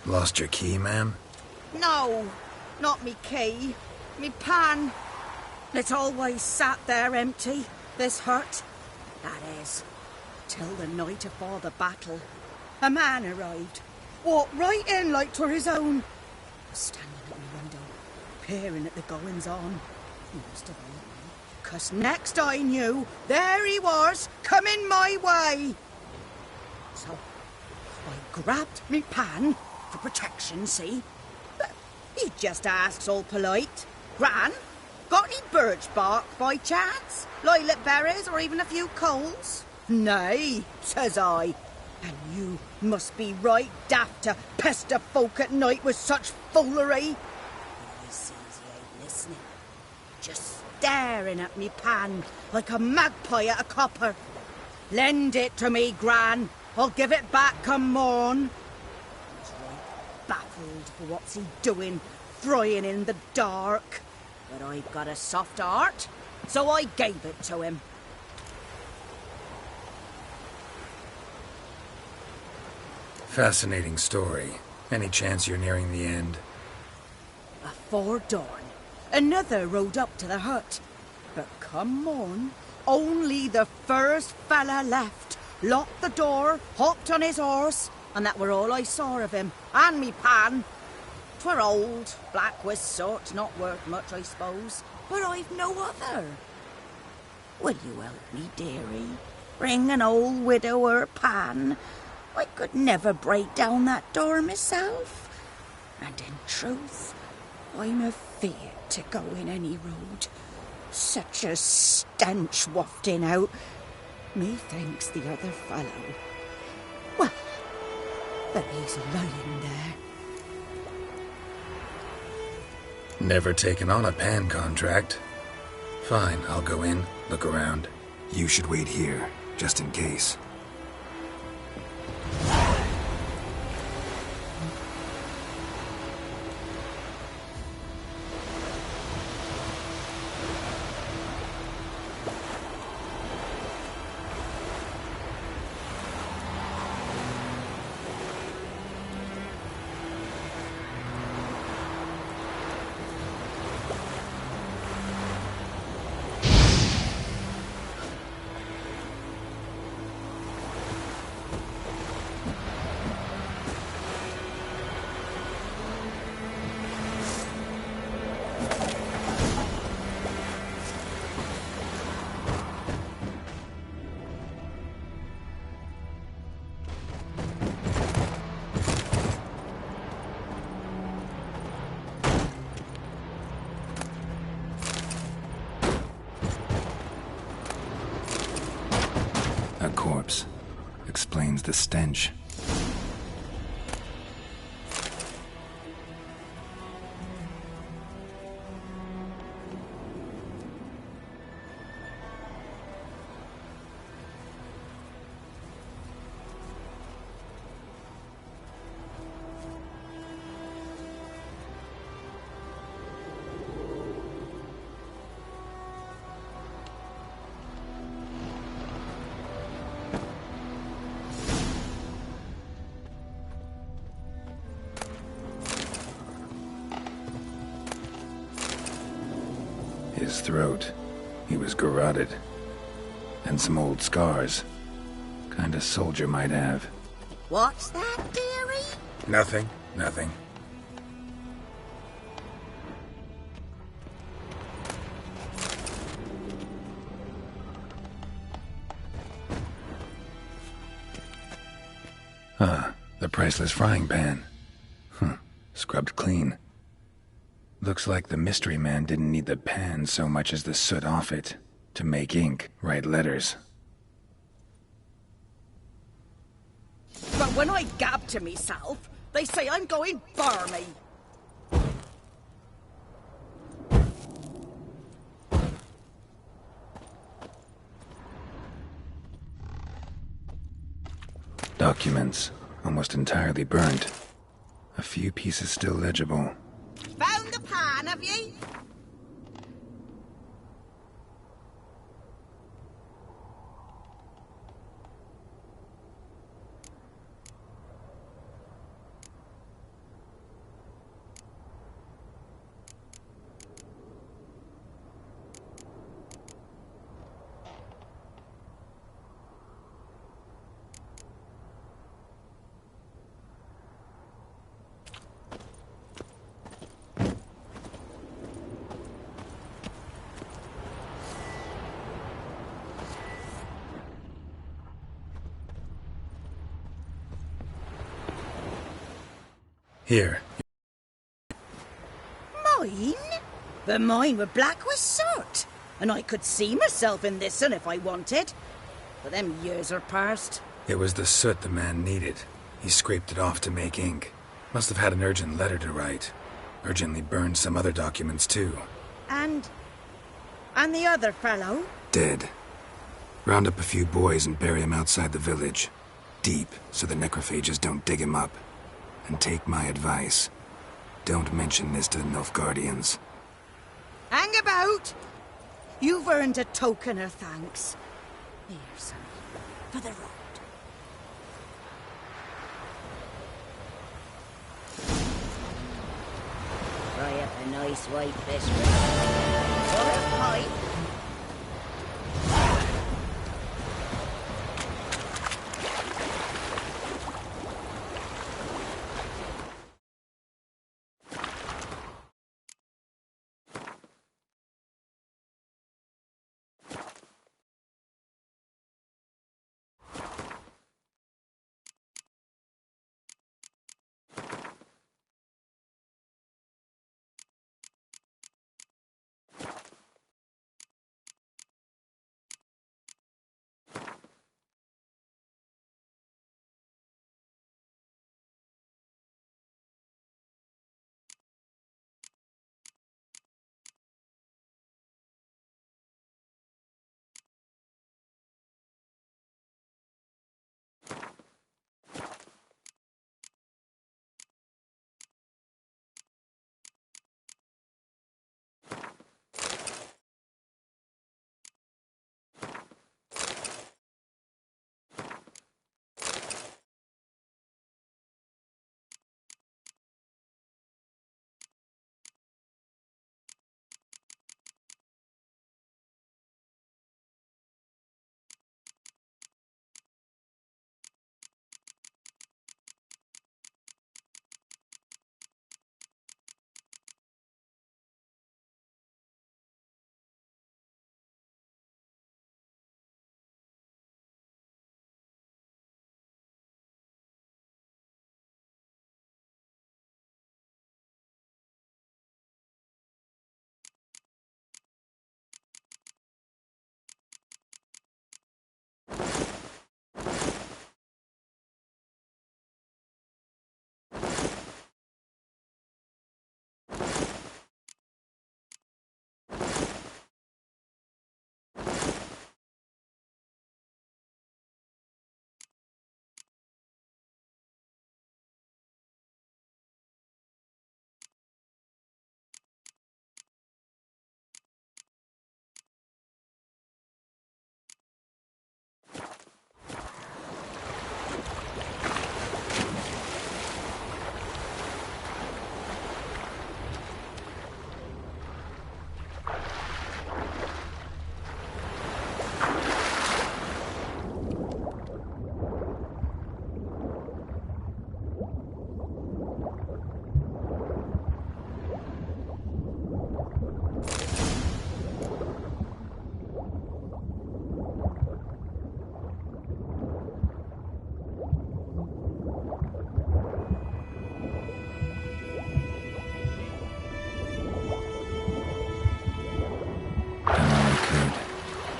Lost your key, ma'am? No, not me key. Me pan. It's always sat there empty, this hut. That is, till the night afore the battle. A man arrived. Walked right in like 'twere his own. was standing at my window, peering at the goings-on. He must have heard me, 'cause next I knew, there he was, coming my way. So I grabbed me pan for protection, see? But he just asks all polite, "Gran, got any birch bark by chance? Lilac berries or even a few coals?" "Nay," says I. "And you must be right daft to pester folk at night with such foolery." But I sees he ain't listening, just staring at me pan like a magpie at a copper. "Lend it to me, Gran. I'll give it back come morn." I was right baffled for what's he doing, frying in the dark. But I've got a soft heart, so I gave it to him. Fascinating story. Any chance you're nearing the end? Afore dawn, another rode up to the hut. But come morn, only the first fella left, locked the door, hopped on his horse, and that were all I saw of him, and me pan. 'Twere old, black with soot, not worth much, I suppose, but I've no other. Will you help me, dearie? Bring an old widower pan. I could never break down that door myself. And in truth, I'm afeard to go in any road. Such a stench wafting out. Methinks the other fellow... Well, that he's lying there. Never taken on a pan contract. Fine, I'll go in, look around. You should wait here, just in case. A corpse. Explains the stench. His throat. He was garroted. And some old scars. Kind of soldier might have. What's that, dearie? Nothing. Nothing. Ah, the priceless frying pan. Scrubbed clean. Looks like the mystery man didn't need the pan so much as the soot off it to make ink, write letters. But when I gab to myself, they say I'm going barmy. Documents, almost entirely burnt. A few pieces still legible. Found the pan, have ye? Here. Mine? But mine were black with soot, and I could see myself in this one if I wanted. But them years are past. It was the soot the man needed. He scraped it off to make ink. Must have had an urgent letter to write. Urgently burned some other documents too. And the other fellow? Dead. Round up a few boys and bury him outside the village. Deep, so the necrophages don't dig him up. And take my advice. Don't mention this to the Nilfgaardians. Hang about! You've earned a token of thanks. Here, son, for the road. Fry up a nice white fish. Or a pipe.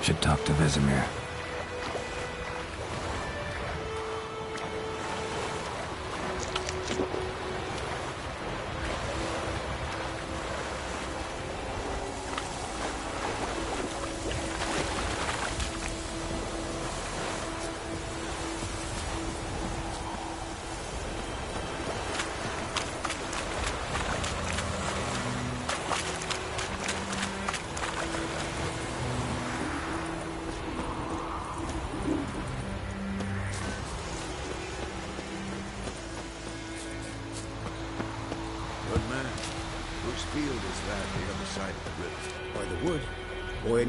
Should talk to Vesemir.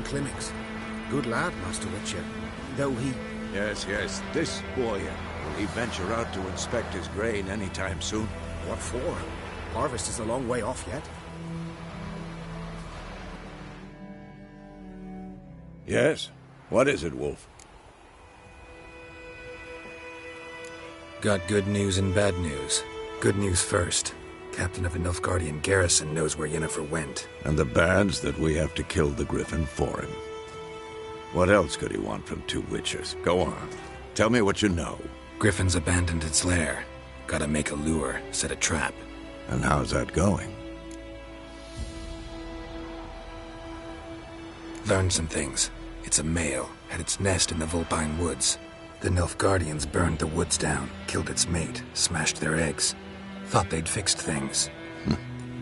Clinics. Good lad, Master Witcher. Though he... Yes. This boy, will he venture out to inspect his grain anytime soon? What for? Harvest is a long way off yet. Yes? What is it, Wolf? Got good news and bad news. Good news first. Captain of a Nilfgaardian garrison knows where Yennefer went. And the bad's that we have to kill the Griffin for him. What else could he want from two Witchers? Go on. Tell me what you know. Griffin's abandoned its lair. Gotta make a lure, set a trap. And how's that going? Learned some things. It's a male, had its nest in the Vulpine Woods. The Nilfgaardians burned the woods down, killed its mate, smashed their eggs. Thought they'd fixed things.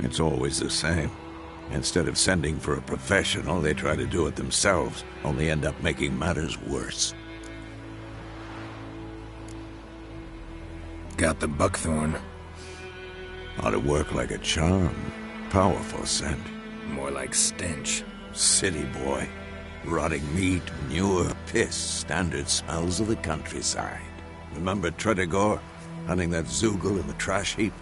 It's always the same. Instead of sending for a professional, they try to do it themselves, only end up making matters worse. Got the buckthorn. Ought to work like a charm. Powerful scent. More like stench. City boy. Rotting meat, manure, piss, standard smells of the countryside. Remember Tretogor? Hunting that Zoogle in the trash heap?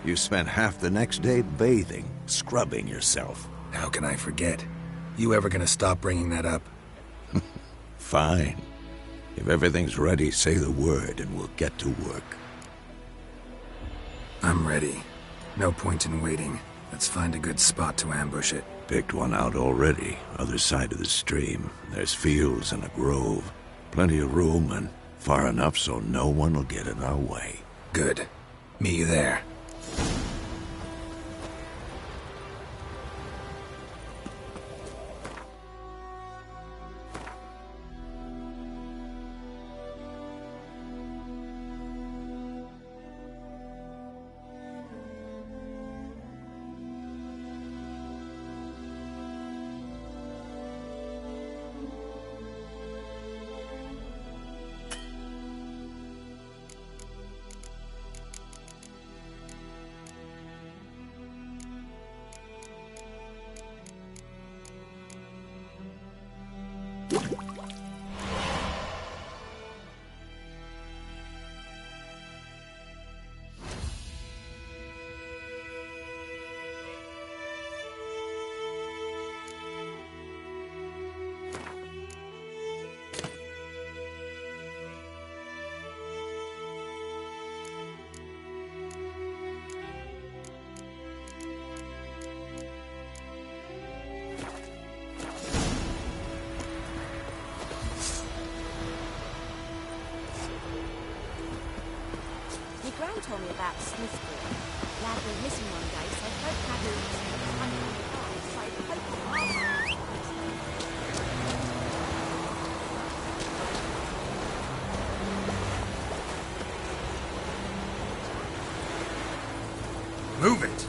You spent half the next day bathing, scrubbing yourself. How can I forget? You ever gonna stop bringing that up? Fine. If everything's ready, say the word and we'll get to work. I'm ready. No point in waiting. Let's find a good spot to ambush it. Picked one out already, other side of the stream. There's fields and a grove. Plenty of room and far enough so no one will get in our way. Good. Meet you there. Gran told me about Smithfield. Lad was missing one day, so both had Move it!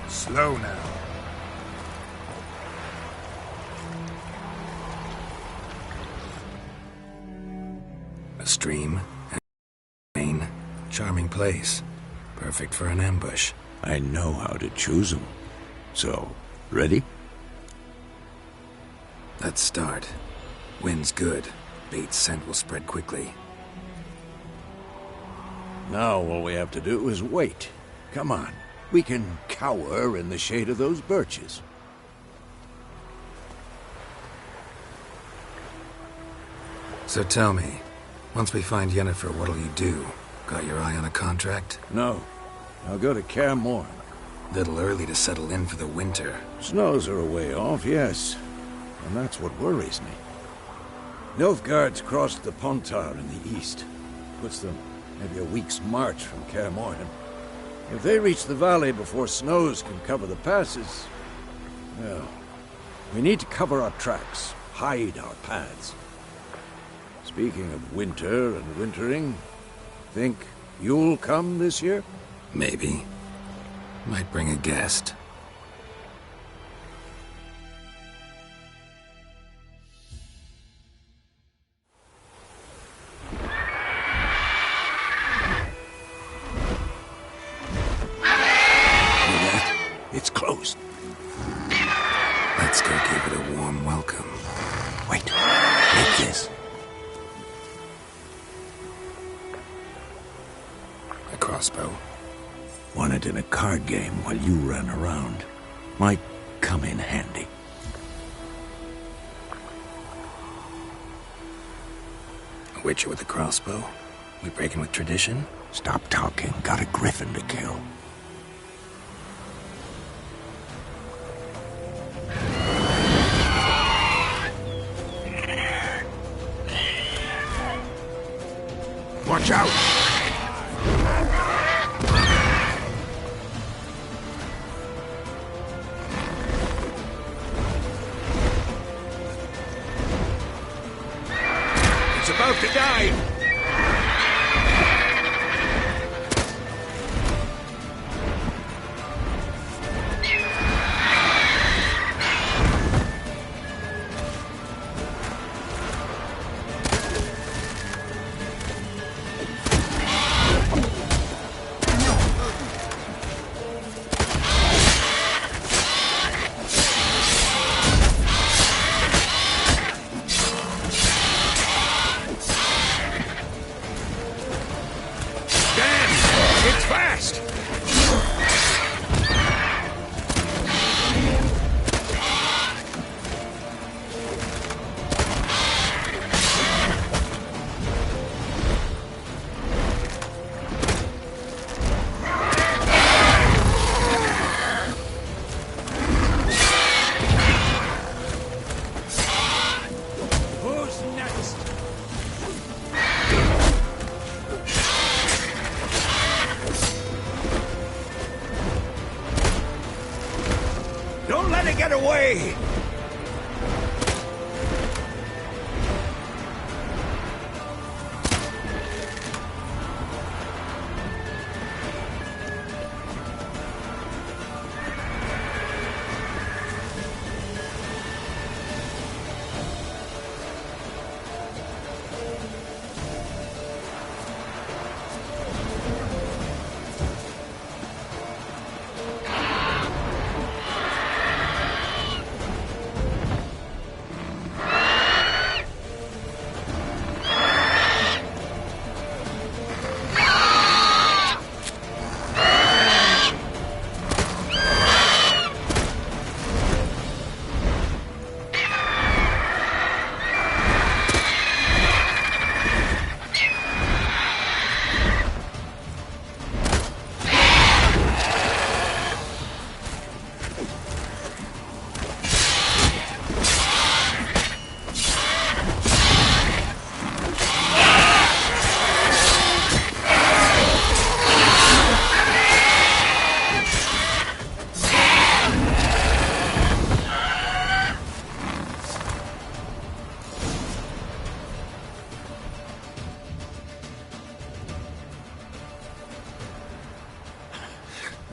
Slow now. A stream, a rain, charming place. Perfect for an ambush. I know how to choose them. So, ready? Let's start. Wind's good. Bait's scent will spread quickly. Now all we have to do is wait. Come on. We can cower in the shade of those birches. So tell me, once we find Yennefer, what'll you do? Got your eye on a contract? No. I'll go to Kaer Morhen. Little early to settle in for the winter. Snows are a way off, yes. And that's what worries me. Nilfgaard's crossed the Pontar in the east. Puts them maybe a week's march from Kaer Morhen. If they reach the valley before snows can cover the passes, well, we need to cover our tracks, hide our paths. Speaking of winter and wintering, think you'll come this year? Maybe. Might bring a guest. It's closed. Let's go give it a warm welcome. Wait, like this. A crossbow. Wanted talent in a card game while you ran around might come in handy. A witcher with a crossbow? We breaking with tradition? Stop talking. Got a griffin to kill. Watch out! It's about to die! Don't let it get away!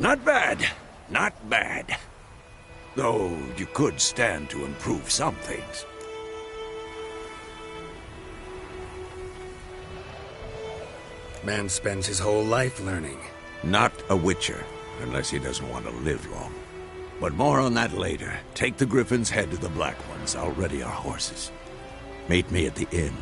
Not bad. Not bad. Though you could stand to improve some things. Man spends his whole life learning. Not a witcher, unless he doesn't want to live long. But more on that later. Take the Griffin's head to the Black Ones. I'll ready our horses. Meet me at the inn.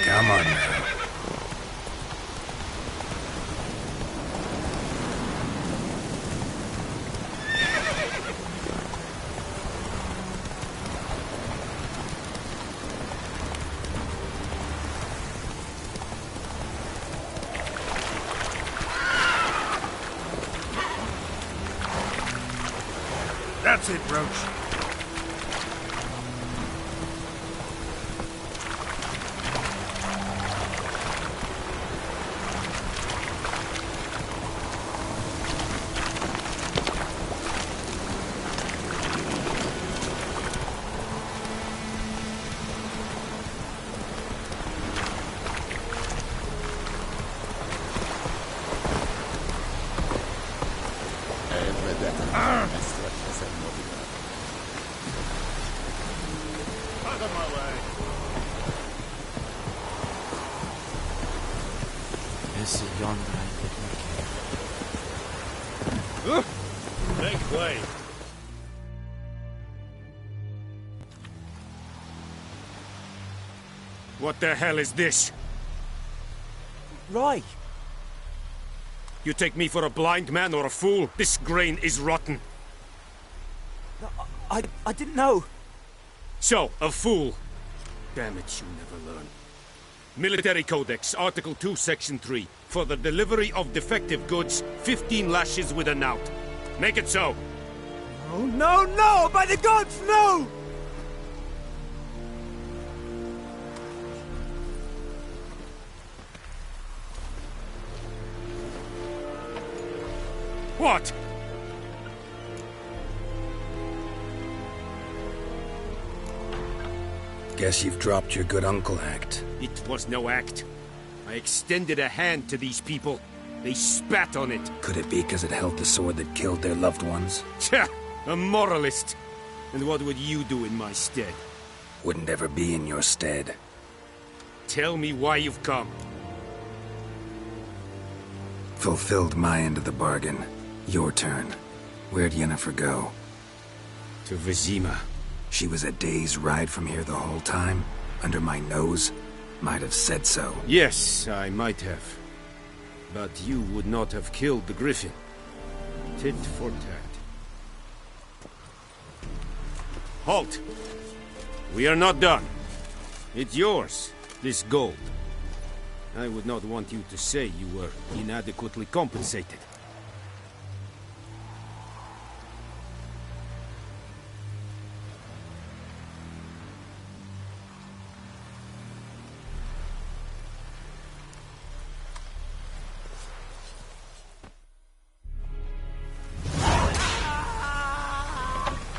Come on now. That's it, Roach. see yonder and Make way. What the hell is this? Right. You take me for a blind man or a fool? This grain is rotten. I didn't know. So, a fool. Damn it, you never learn. Military Codex, Article 2, Section 3. For the delivery of defective goods, 15 lashes with a knout. Make it so. Oh, no, no! By the gods, no! What? Guess you've dropped your good uncle act. It was no act. I extended a hand to these people. They spat on it. Could it be because it held the sword that killed their loved ones? Tja, a moralist. And what would you do in my stead? Wouldn't ever be in your stead. Tell me why you've come. Fulfilled my end of the bargain. Your turn. Where'd Yennefer go? To Vizima. She was a day's ride from here the whole time? Under my nose? Might have said so. Yes, I might have. But you would not have killed the Griffin. Tit for tat. Halt! We are not done. It's yours, this gold. I would not want you to say you were inadequately compensated.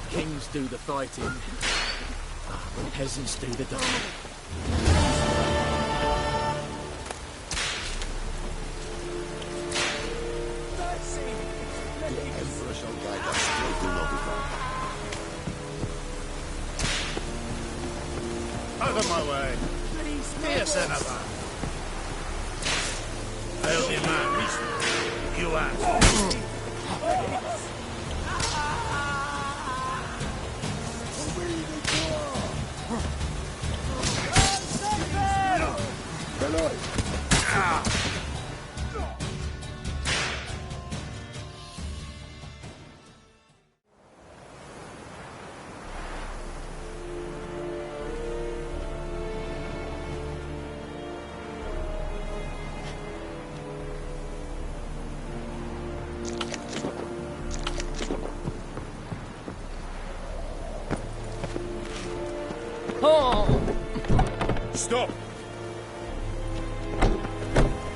Kings do the fighting. Peasants do the dying. The Emperor shall guide us straight to Nobigard. Out of my way! Here, Senator. I'll be man. You ask. Stop!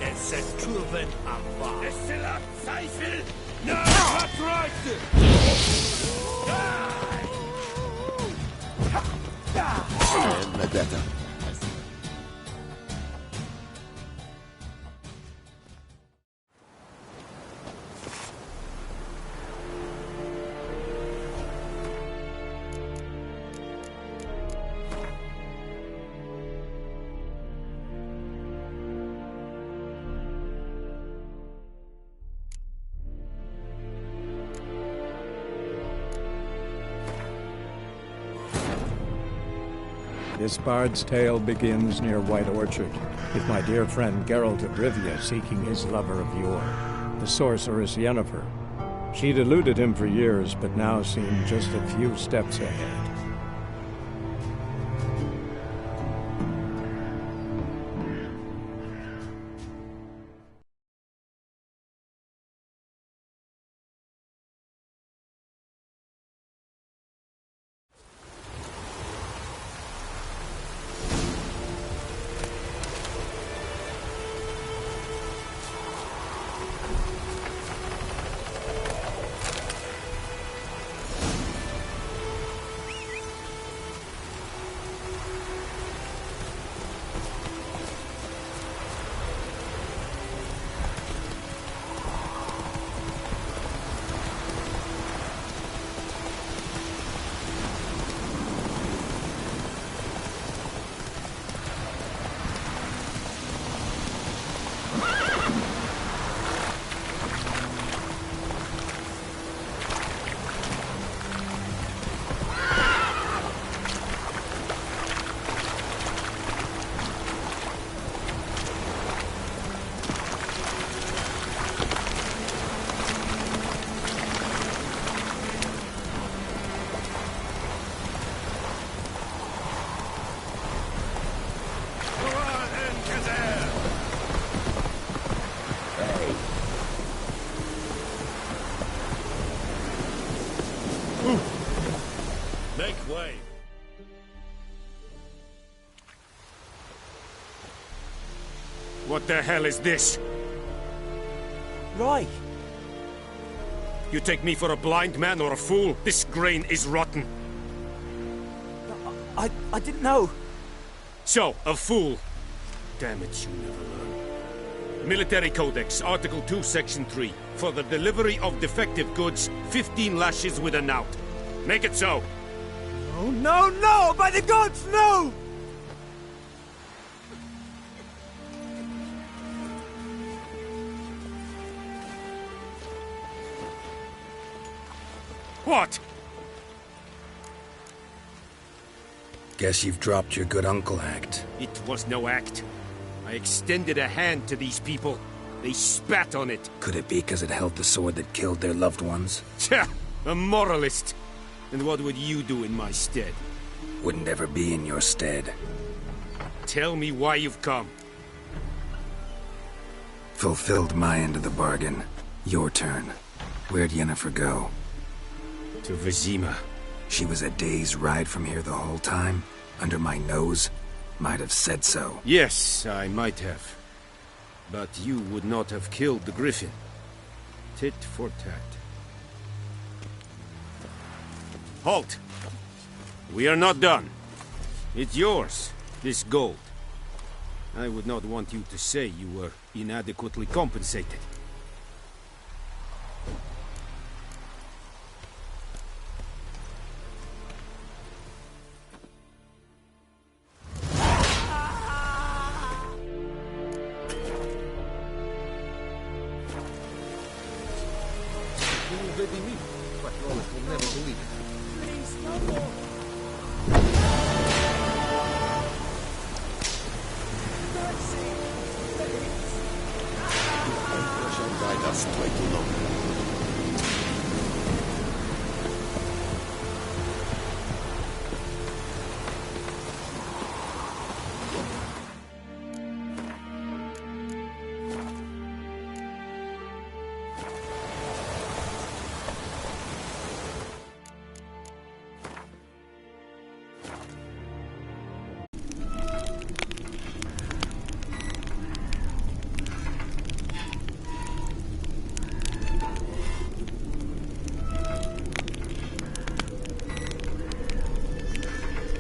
Es ist Truven am Wahr. Es ist ein Zweifel! Na, was reicht? Vendetta. This bard's tale begins near White Orchard, with my dear friend Geralt of Rivia seeking his lover of yore, the sorceress Yennefer. She'd eluded him for years, but now seemed just a few steps ahead. way. What the hell is this? Roy! You take me for a blind man or a fool? This grain is rotten. I didn't know. So, a fool. Damn it, you never learn. Military Codex, Article 2, Section 3. For the delivery of defective goods, 15 lashes with a knout. Make it so. Oh, no, no! By the gods, no! What? Guess you've dropped your good uncle act. It was no act. I extended a hand to these people. They spat on it. Could it be because it held the sword that killed their loved ones? Tja, a moralist. And what would you do in my stead? Wouldn't ever be in your stead. Tell me why you've come. Fulfilled my end of the bargain. Your turn. Where'd Yennefer go? To Vizima. She was a day's ride from here the whole time? Under my nose? Might have said so. Yes, I might have. But you would not have killed the Griffin. Tit for tat. Halt! We are not done. It's yours, this gold. I would not want you to say you were inadequately compensated. Vedi me. Patrollers will never believe it. Please, no more. The Emperor shall guide us straight to London.